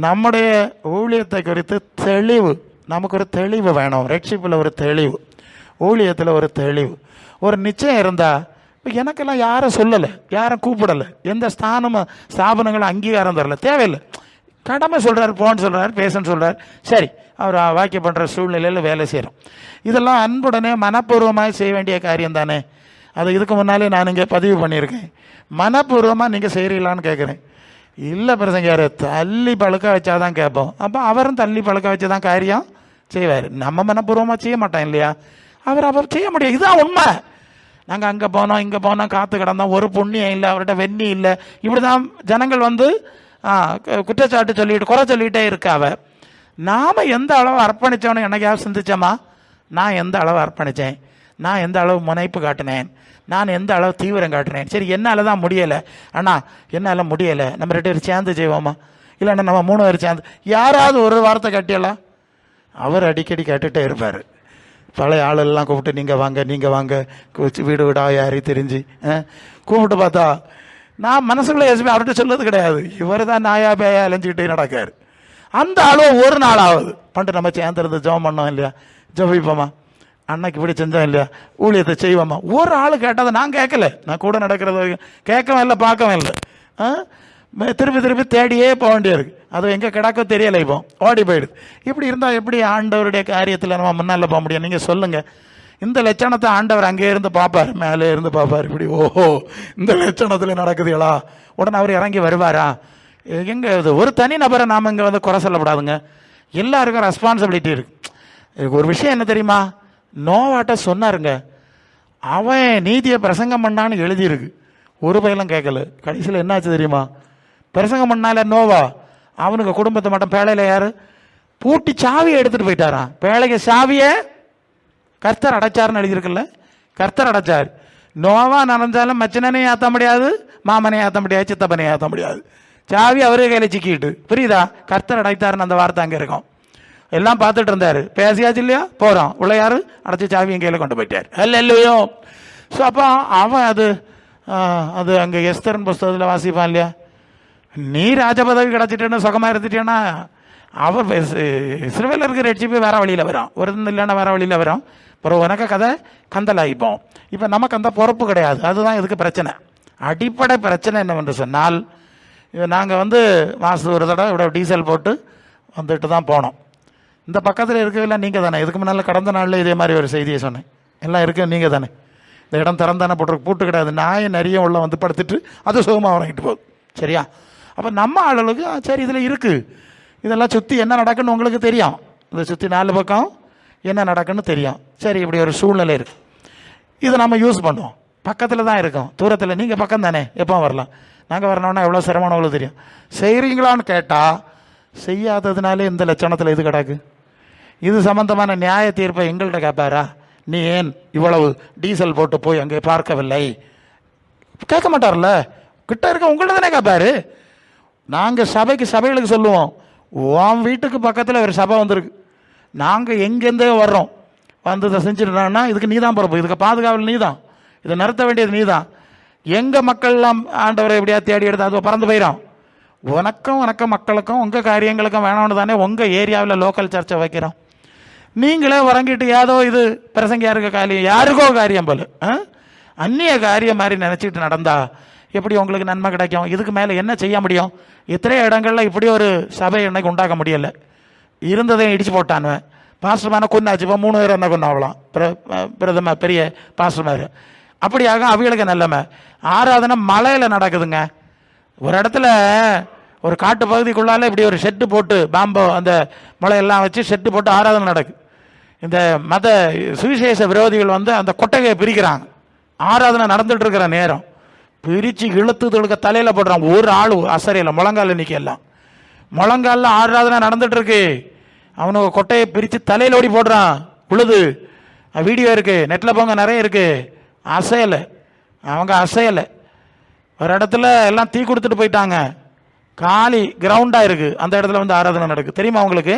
S1: நம்முடைய ஊழியத்தை குறித்து தெளிவு நமக்கு ஒரு தெளிவு வேணும். ரட்சிப்பில் ஒரு தெளிவு, ஊழியத்தில் ஒரு தெளிவு, ஒரு நிச்சயம் இருந்தால். இப்போ எனக்கெல்லாம் யாரும் சொல்லலை, யாரும் கூப்பிடலை, எந்த ஸ்தாபனங்களும் அங்கீகாரம் தரல, தேவையில்லை. கடமை சொல்கிறார், போன்னு சொல்கிறார், பேசன்னு சொல்கிறார், சரி அவர் வாக்கிய பண்ணுற சூழ்நிலையில் வேலை செய்கிறோம். இதெல்லாம் அன்புடனே மனப்பூர்வமாக செய்ய வேண்டிய காரியம் தானே. அதை இதுக்கு முன்னாலே நான் இங்கே பதிவு பண்ணியிருக்கேன். மனப்பூர்வமாக நீங்கள் செய்கிறீங்களான்னு கேட்குறேன். இல்லை பிரசங்கியார், தள்ளி பழுக்க வச்சாதான் கேட்போம். அப்போ அவரும் தள்ளி பழுக்க வச்சு தான் காரியம் செய்வார். நம்ம மனப்பூர்வமாக செய்ய மாட்டோம் இல்லையா? அவர் செய்ய முடியாது. இதுதான் உண்மை. நாங்கள் அங்கே போனோம், இங்கே போனோம், காற்று கிடந்தோம், ஒரு புண்ணியம் இல்லை, அவர்கிட்ட வெண்ணி இல்லை, இப்படி தான் ஜனங்கள் வந்து குற்றச்சாட்டு சொல்லிட்டு குறை சொல்லிகிட்டே இருக்காவ. நாம் எந்த அளவு அர்ப்பணித்தோன்னு என்னைக்காவது சிந்திச்சோமா? நான் எந்த அளவு அர்ப்பணித்தேன், நான் எந்த அளவு முனைப்பு காட்டினேன், நான் எந்த அளவு தீவிரம் காட்டினேன். சரி, என்னால் தான் முடியலை, ஆனால் என்னால் முடியலை, நம்ம 2 பேர் சேர்ந்து செய்வோமா? இல்லைன்னா நம்ம 3 பேர் சேர்ந்து, யாராவது ஒரு வார்த்தை கட்டியலாம். அவர் அடிக்கடி கேட்டுகிட்டே இருப்பார். பழைய ஆளெல்லாம் கூப்பிட்டு நீங்கள் வாங்க, நீங்கள் வாங்க, வீடு வீடாக யாரி தெரிஞ்சு கூப்பிட்டு பார்த்தா நான் மனசுக்குள்ளே எதுவுமே அவர்கிட்ட சொல்லது கிடையாது. இவர் தான் நாயா பேயா அலைஞ்சிக்கிட்டே நடக்காரு. அந்த அளவு ஒரு நாள் ஆகுது பண்ணிட்டு நம்ம சேர்ந்துருந்து ஜெபம் பண்ணோம் இல்லையா, ஜெபிப்போமா, அன்னைக்கு இப்படி செஞ்சோம் இல்லையா, ஊழியத்தை செய்வோமா. ஒரு ஆள் கேட்டதை நான் கேட்கல, நான் கூட நடக்கிறது கேட்கவும் இல்லை, பார்க்கவும் இல்லை. திருப்பி திருப்பி தேடியே போக வேண்டியிருக்கு. அது எங்கே கிடக்கோ தெரியலை, இப்போ ஓடி போயிடுது. இப்படி இருந்தால் எப்படி ஆண்டவருடைய காரியத்தில் நம்ம முன்னால் போக முடியும்? நீங்கள் சொல்லுங்கள். இந்த லட்சணத்தை ஆண்டவர் அங்கே இருந்து பார்ப்பார், மேலே இருந்து பார்ப்பார். இப்படி ஓஹோ இந்த லட்சணத்தில் நடக்குதுங்களா, உடனே அவர் இறங்கி வருவாரா? எங்கே இது ஒரு தனி நபரை நாம் இங்கே வந்து குறை சொல்லப்படாதுங்க. எல்லாருக்கும் ரெஸ்பான்சிபிலிட்டி இருக்குது. ஒரு விஷயம் என்ன தெரியுமா, நோவாட்ட சொன்னாருங்க, அவன் நீதியை பிரசங்கம் பண்ணான்னு எழுதியிருக்கு, ஒரு பயிலும் கேட்கல. கடைசியில் என்னாச்சு தெரியுமா? பிரசங்கம் பண்ணால நோவா, அவனுக்கு குடும்பத்தை மட்டும் பேழையில் யார் பூட்டி சாவியை எடுத்துகிட்டு போயிட்டாரான். பேழைக்கு சாவியை கர்த்தர் அடைச்சாருன்னு எழுதியிருக்குல்ல, கர்த்தர் அடைச்சார். நோவா நனைஞ்சாலும் மச்சனையும் ஏற்ற முடியாது, மாமனையும் ஏற்ற முடியாது, சித்தப்பனையும் ஏற்ற முடியாது. சாவி அவரே கையில் சிக்கிட்டு, புரியுதா? கர்த்தர் அடைத்தாருன்னு அந்த வார்த்தை அங்கே இருக்கும். எல்லாம் பார்த்துட்டு இருந்தார், பேசியாச்சு இல்லையா, போகிறோம் உள்ள யார் அடைச்சி சாவியும் கையில் கொண்டு போயிட்டார். இல்லையோ. ஸோ அப்போ அவன் அது அங்கே எஸ்தரன் புஸ்தகத்தில் வாசிப்பான் இல்லையா, நீ ராஜபதவி கிடச்சிட்டேன்னு சுகமாக இருந்துட்டேன்னா அவன் இஸ்ரவேலருக்கு ரட்சிப்பு வேற வழியில் வரும், ஒரு இல்லைன்னா வேற வழியில் வரும். அப்புறம் உனக்கு கதை கந்தலாகிப்போம். இப்போ நமக்கு அந்த பொறுப்பு கிடையாது. அதுதான் இதுக்கு பிரச்சனை. அடிப்படை பிரச்சனை என்னவென்று சொன்னால், நாங்கள் வந்து மாதத்துக்கு ஒரு தடவை இவ்வளோ டீசல் போட்டு வந்துட்டு தான் போனோம். இந்த பக்கத்தில் இருக்கவில்லை நீங்கள் தானே. இதுக்கு முன்னால் கடந்த நாளில் இதே மாதிரி ஒரு செய்தியை சொன்னேன். எல்லாம் இருக்கு நீங்கள் தானே. இந்த இடம் திறந்தானே போட்டிருக்கு, பூட்டு கிடையாது. நாயை நிறைய உள்ள வந்து படுத்துட்டு அது சுகமாக வாங்கிட்டு போகுது. சரியா? அப்போ நம்ம ஆளுகளுக்கு சரி இதில் இருக்குது, இதெல்லாம் சுற்றி என்ன நடக்குன்னு உங்களுக்கு தெரியும், இதை சுற்றி 4 பக்கம் என்ன நடக்குன்னு தெரியும். சரி, இப்படி ஒரு சூழ்நிலை இருக்குது, இதை நம்ம யூஸ் பண்ணுவோம். பக்கத்தில் தான் இருக்கோம், தூரத்தில். நீங்கள் பக்கம் தானே, எப்போ வரலாம். நாங்கள் வரணும்னா எவ்வளோ சிரமம்னு உங்களுக்கு தெரியும். செய்கிறீங்களான்னு கேட்டால் செய்யாததுனாலே இந்த லட்சணத்தில் இது கிடக்கு. இது சம்பந்தமான நியாய தீர்ப்பை எங்கள்கிட்ட கேட்பாரா? நீ ஏன் இவ்வளவு டீசல் போட்டு போய் அங்கே பார்க்கவில்லை? கேட்க மாட்டார்ல, கிட்ட இருக்க உங்கள்கிட்ட தானே கேட்பாரு. நாங்கள் சபைகளுக்கு சொல்லுவோம், உன் வீட்டுக்கு பக்கத்தில் ஒரு சபை வந்திருக்கு, நாங்கள் எங்கேருந்தே வர்றோம், வந்து இதை செஞ்சுட்டோம்னா இதுக்கு நீ தான் பொறுப்பு, இதுக்கு பாதுகாவல் நீ தான், இதை நிறுத்த வேண்டியது நீ தான். எங்கள் மக்கள்லாம் ஆண்டவரை எப்படியா தேடி எடுத்து அது பறந்து போயிடும். உனக்கும் மக்களுக்கும் உங்கள் காரியங்களுக்கும் வேணும்னு தானே உங்கள் ஏரியாவில் லோக்கல் சர்ச்சை வைக்கிறோம். நீங்களே உறங்கிட்டு ஏதோ இது பிரசங்கியா இருக்க காரியம் யாருக்கோ காரியம் போல அந்நிய காரியம் மாதிரி நினச்சிட்டு நடந்தா எப்படி உங்களுக்கு நன்மை கிடைக்கும்? இதுக்கு மேலே என்ன செய்ய முடியும்? இத்தனை இடங்களில் இப்படி ஒரு சபை இன்னைக்கு உண்டாக்க முடியலை. இருந்ததையும் இடிச்சு போட்டானுவேன். பாஸ்டர்மான கொண்டாச்சு, இப்போ 3 பேர் என்ன கொண்டாகலாம், பிரதம பெரிய பாஸ்டர்மார். அப்படியாக அவைகளுக்கு நல்லமை. ஆராதனை மலையில் நடக்குதுங்க. ஒரு இடத்துல ஒரு காட்டு பகுதிக்குள்ளால இப்படி ஒரு ஷெட்டு போட்டு பாம்போ அந்த மலையெல்லாம் வச்சு ஷெட்டு போட்டு ஆராதனை நடக்குது. இந்த மத சுவிசேஷ விரோதிகள் வந்து அந்த கொட்டகையை பிரிக்கிறாங்க. ஆராதனை நடந்துட்டு இருக்கிற நேரம் பிரித்து இழுத்து தொழுக்க தலையில் போடுறாங்க. ஒரு ஆள் அசரையில் முழங்கால நிற்க, எல்லாம் முழங்காலில் ஆராதனை நடந்துட்டு இருக்கு. அவனுக்கு கொட்டையை பிரித்து தலையில் ஓடி போடுறான். உழுது வீடியோ இருக்கு, நெட்டில் போங்க, நிறைய இருக்கு. அசையலை, அவங்க அசையலை. ஒரு இடத்துல எல்லாம் தீ கொடுத்துட்டு போயிட்டாங்க. காலி கிரவுண்டாக இருக்குது, அந்த இடத்துல வந்து ஆராதனை நடக்குது. தெரியுமா உங்களுக்கு?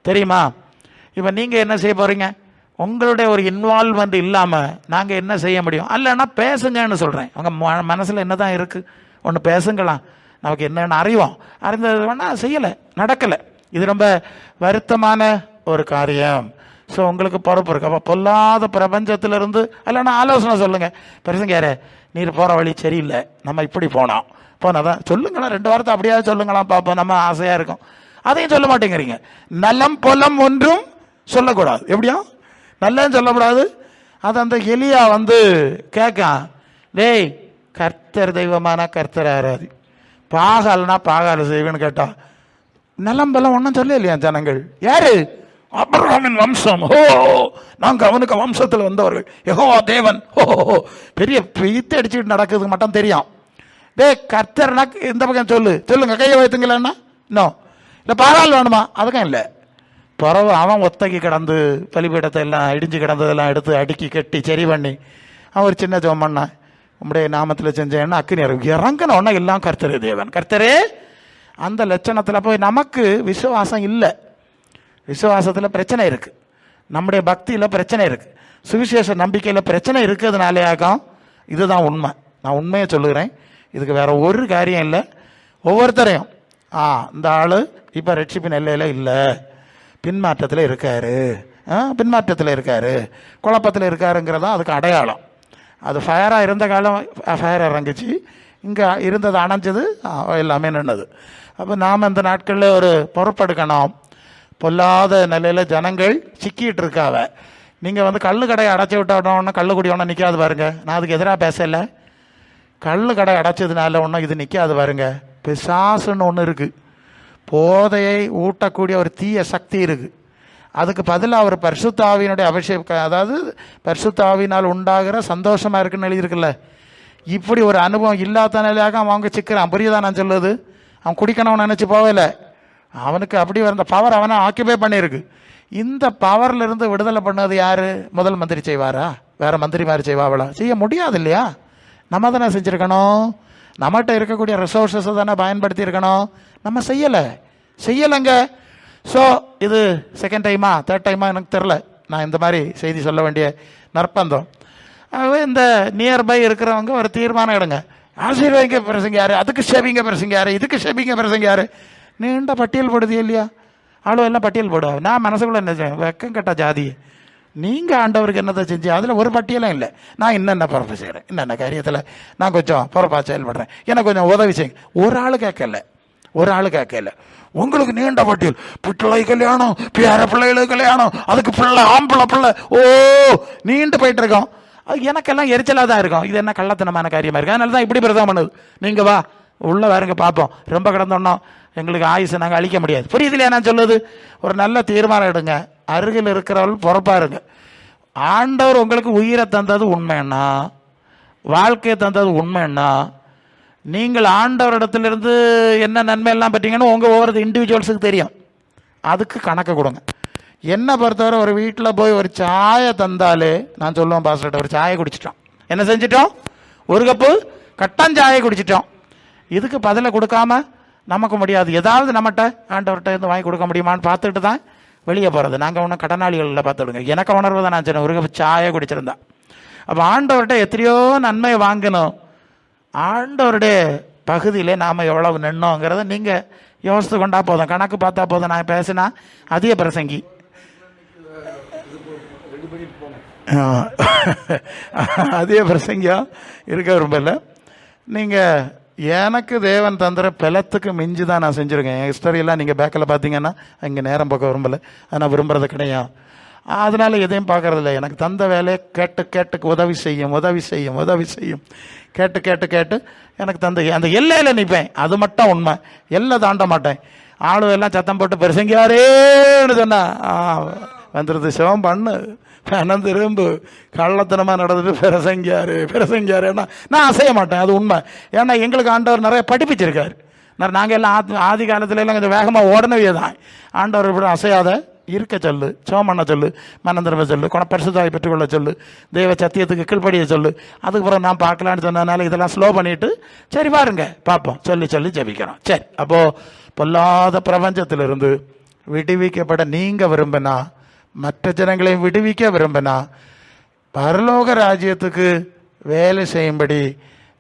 S1: தெரியுமா? இப்போ நீங்கள் என்ன செய்ய போகிறீங்க? உங்களுடைய ஒரு இன்வால்வ்மெண்ட் இல்லாமல் நாங்கள் என்ன செய்ய முடியும்? அல்லனா பேசுங்கன்னு சொல்கிறேன். அவங்க மனசில் என்ன தான் இருக்குது, ஒன்று பேசுங்களாம், நமக்கு என்னென்னு அறிவோம். அறிந்தது வேணால் செய்யலை, நடக்கலை. இது ரொம்ப வருத்தமான ஒரு காரியம். ஸோ உங்களுக்கு பொறுப்பு இருக்கு. அப்போ பொல்லாத பிரபஞ்சத்திலிருந்து இல்லைன்னா ஆலோசனை சொல்லுங்கள். பெருசுங்க யாரு நீர் போகிற வழி சரியில்லை, நம்ம இப்படி போனோம் தான் சொல்லுங்களேன். 2 வாரத்தை அப்படியாவது சொல்லுங்களாம் பார்ப்போம், நம்ம ஆசையாக இருக்கும். அதையும் சொல்ல மாட்டேங்கிறீங்க. நலம் பொலம் ஒன்றும் சொல்லக்கூடாது. எப்படியா நல்லன்னு சொல்லக்கூடாது. அது அந்த எலியா கேட்கான், டேய் கர்த்தர் தெய்வமான கர்த்தர் ஆராதி, பாகால்னா பாகால செய்வேன்னு கேட்டா நலம் பலம் ஒன்றும் சொல்ல இல்லையா ஜனங்கள். யாரு? அப்ரஹாமின் வம்சம். ஓ, நாங்கள் அவனுக்கு வம்சத்தில் வந்தவர்கள், யெகோவா தேவன். ஓ, பெரிய பித்து அடிச்சுட்டு நடக்குதுக்கு மட்டும் தெரியும். டே கர்த்தர்னா இந்த பக்கம் சொல்லுங்க, கையை வைத்துங்களேன்னா இன்னும் இல்லை. பாகால் வேணுமா? அதுக்கும் இல்லை. பிறகு அவன் ஒத்தகி கிடந்து பலிபீடத்தை எல்லாம் இடிஞ்சு கிடந்ததெல்லாம் எடுத்து அடுக்கி கட்டி சரி பண்ணி அவன் ஒரு சின்ன ஜெபம் பண்ணான், உம்முடைய நாமத்தில் செஞ்சேன்னா அக்கினி இறங்கின உடனே எல்லாம் கர்த்தரே தேவன் கர்த்தரே. அந்த லட்சணத்தில் போய் நமக்கு விசுவாசம் இல்லை. விசுவாசத்தில் பிரச்சனை இருக்குது, நம்முடைய பக்தியில் பிரச்சனை இருக்குது, சுவிசேஷ நம்பிக்கையில் பிரச்சனை இருக்கிறதுனாலேயாகும். இதுதான் உண்மை. நான் உண்மையை சொல்லுகிறேன், இதுக்கு வேற ஒரு காரியம் இல்லை. ஒவ்வொருத்தரையும் இந்த ஆள் இப்போ ரட்சிப்பின் எல்லையில் இல்லை, பின்மாற்றத்தில் இருக்காரு, பின்மாற்றத்தில் இருக்காரு, குழப்பத்தில் இருக்காருங்கிறதான் அதுக்கு அடையாளம். அது ஃபயராக இருந்த காலம் ஃபயர் இறங்கிச்சு, இங்கே இருந்தது அணைஞ்சது, எல்லாமே நின்றுது. அப்போ நாம் இந்த நாட்களில் ஒரு பொறுப்பெடுக்கணும். பொல்லாத நிலையில் ஜனங்கள் சிக்கிட்டு இருக்காவ. நீங்கள் கல் கடையை அடைச்சி விட்டோன்னா கல் குடி ஒன்றும் நிற்காது பாருங்க. நான் அதுக்கு எதிராக பேசலை. கல் கடை அடைச்சதுனால ஒன்றும் இது நிற்காது பாருங்க. பிசாசுன்னு ஒன்று இருக்குது, போதையை ஊட்டக்கூடிய ஒரு தீய சக்தி இருக்குது. அதுக்கு பதிலாக அவர் பரிசுத்தாவியினுடைய அபிஷேகம், அதாவது பரிசுத்தாவினால் உண்டாகிற சந்தோஷமாக இருக்குன்னு எழுதியிருக்குல்ல. இப்படி ஒரு அனுபவம் இல்லாத நிலையாக அவங்க சிக்கிறான். புரியுதா நான் சொல்லுது? அவன் குடிக்கணும்னு நினச்சி போகல, அவனுக்கு அப்படி வந்த பவர் அவனை ஆக்கியபை பண்ணியிருக்கு. இந்த பவர்லேருந்து விடுதலை பண்ணது யார்? முதல் மந்திரி செய்வாரா? வேறு மந்திரி மாதிரி செய்வாங்களா? செய்ய முடியாது இல்லையா? நம்ம தானே செஞ்சுருக்கணும். நம்மகிட்ட இருக்கக்கூடிய ரிசோர்ஸஸை தானே பயன்படுத்தி இருக்கணும். நம்ம செய்யலைங்க. ஸோ இது செகண்ட் டைமா தேர்ட் டைமா எனக்கு தெரில, நான் இந்த மாதிரி செய்தி சொல்ல வேண்டிய நற்பந்தம். ஆகவே இந்த நியர்பை இருக்கிறவங்க ஒரு தீர்மானம் எடுங்க. ஆசீர்வாதிங்க பிரசங்க யாரு, அதுக்கு ஷேவிங்க பிரசங்க யாரு, இதுக்கு ஷேவிங்க பிரசங்க யாரு, நீண்ட பட்டியல் போடுது இல்லையா? ஆளு எல்லாம் பட்டியல் போடுவா. நான் மனசுக்குள்ள என்ன வெக்கம் கட்ட ஜாதி, நீங்கள் ஆண்டவருக்கு என்னத்தை செஞ்சு அதில் ஒரு பட்டியலும் இல்லை. நான் என்னென்ன பொறுப்பு செய்கிறேன், என்னென்ன காரியத்தில் நான் கொஞ்சம் பொறுப்பாக செயல்படுறேன், எனக்கு கொஞ்சம் உதவி செய்யுங்க. ஒரு ஆள் கேட்கல. உங்களுக்கு நீண்ட பட்டியல், பிள்ளை கல்யாணம், பேர பிள்ளைகளுக்கு கல்யாணம், அதுக்கு பிள்ளை ஆம்பளை பிள்ளை, ஓ நீண்டு போயிட்டு இருக்கோம். அது எனக்கெல்லாம் எரிச்சலாக தான் இருக்கும். இது என்ன கள்ளத்தனமான காரியமாக இருக்குது. அதனால தான் இப்படி பிரதம் பண்ணுது. நீங்கள் வா உள்ளே வேறுங்க பார்ப்போம். ரொம்ப கிடந்தோன்னா எங்களுக்கு ஆயுசை நாங்கள் அழிக்க முடியாது. புரியுதுலையா நான் சொல்லுது? ஒரு நல்ல தீர்மானம் எடுங்க. அருகில் இருக்கிறவர்கள் பொறுப்பாருங்க. ஆண்டவர் உங்களுக்கு உயிரை தந்தது உண்மைன்னா, வாழ்க்கையை தந்தது உண்மைன்னா, நீங்கள் ஆண்டவரிடத்திலிருந்து என்ன நன்மை எல்லாம் பெற்றீங்கன்னு உங்கள் ஒவ்வொரு இண்டிவிஜுவல்ஸுக்கு தெரியும். அதுக்கு கணக்கு கொடுங்க. என்னை பொறுத்தவரை ஒரு வீட்டில் போய் ஒரு சாயை தந்தாலே நான் சொல்லுவேன், பாஸ்டர்கிட்ட ஒரு சாயை குடிச்சிட்டோம், என்ன செஞ்சிட்டோம், ஒரு கப்பு கட்டம் சாயை குடிச்சிட்டோம். இதுக்கு பதிலை கொடுக்காம நமக்கு முடியாது. ஏதாவது நம்மகிட்ட ஆண்டவர்கிட்ட இருந்து வாங்கி கொடுக்க முடியுமான்னு பார்த்துட்டு தான் வெளியே போகிறது. நாங்கள் ஒன்றும் கடனாளிகளில் பார்த்துடுங்க. எனக்கு உணர்வு தான் நான் சொன்னேன், ஒரு கப்பு சாயை குடிச்சிருந்தா. அப்போ ஆண்டவர்கிட்ட எத்தனையோ நன்மை வாங்கணும். ஆண்டவருடைய பகுதியிலே நாம் எவ்வளவு நின்னோங்கிறத நீங்கள் யோசித்து கொண்டா போதும், கணக்கு பார்த்தா போதும். நான் பேசினா அதிக பிரசங்கி அதிக பிரசங்கியாக இருக்க விரும்பல. நீங்கள் எனக்கு தேவன் தந்துற பலத்துக்கு மிஞ்சி தான் நான் செஞ்சுருக்கேன். என் ஹிஸ்டரியெல்லாம் நீங்கள் பேக்கில் பார்த்தீங்கன்னா இங்கே நேரம் பார்க்க விரும்பலை, நான் விரும்புறது கிடையாது. அதனால் எதையும் பார்க்கறதில்ல. எனக்கு தந்த வேலையை கேட்டு உதவி செய்யும் கேட்டு எனக்கு தந்த அந்த எல்லையில் நிற்பேன். அது மட்டும் உண்மை. எல்லை தாண்ட மாட்டேன். ஆளு எல்லாம் சத்தம் போட்டு பெருசங்கியாரேன்னு சொன்னா வந்துடுது. சிவம் பண்ணு பணம் திரும்பு கள்ளத்தனமாக நடந்துட்டு பெருசங்கியாருன்னா நான் அசைய மாட்டேன். அது உண்மை. ஏன்னா எங்களுக்கு ஆண்டவர் நிறைய படிப்பிச்சிருக்காரு. நாங்கள் எல்லாம் ஆதி காலத்துல எல்லாம் கொஞ்சம் வேகமாக ஓடனவே தான். ஆண்டவர் இப்படி அசையாத இருக்க சொல்லு, சிவம் பண்ண சொல்லு, மனம் திரும்ப சொல்லு, பரிசுத்தாவை பெற்றுக்கொள்ள சொல்லு, தெய்வ சத்தியத்துக்கு கீழ்ப்படிய சொல்லு. அதுக்கப்புறம் நான் பார்க்கலான்னு சொன்னதுனால இதெல்லாம் ஸ்லோ பண்ணிவிட்டு சரி பாருங்க பார்ப்போம் சொல்லி ஜெபிக்கிறோம். சரி, அப்போது பொல்லாத பிரபஞ்சத்திலிருந்து விடுவிக்கப்பட நீங்கள் விரும்பினா, மற்ற ஜனங்களையும் விடுவிக்க விரும்பினா, பரலோக ராஜ்யத்துக்கு வேலை செய்யும்படி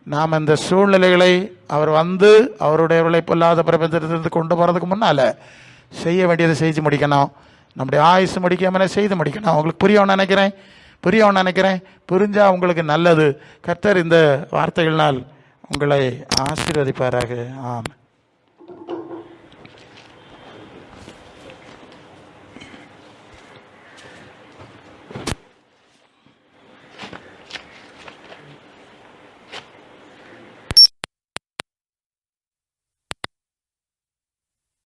S1: நாம் இந்த சூழ்நிலைகளை அவர் அவருடைய பொல்லாத பிரபஞ்சத்திலிருந்து கொண்டு போகிறதுக்கு முன்னால் செய்ய வேண்டியதை செஞ்சு முடிக்கணும். நம்முடைய ஆயுசு முடிக்காமலே செய்து முடிக்கணும். நான் உங்களுக்கு புரியணும்னு நினைக்கிறேன். புரிஞ்சால் உங்களுக்கு நல்லது. கர்த்தர் இந்த வார்த்தைகளால் உங்களை ஆசீர்வதிப்பாராக. ஆமென்.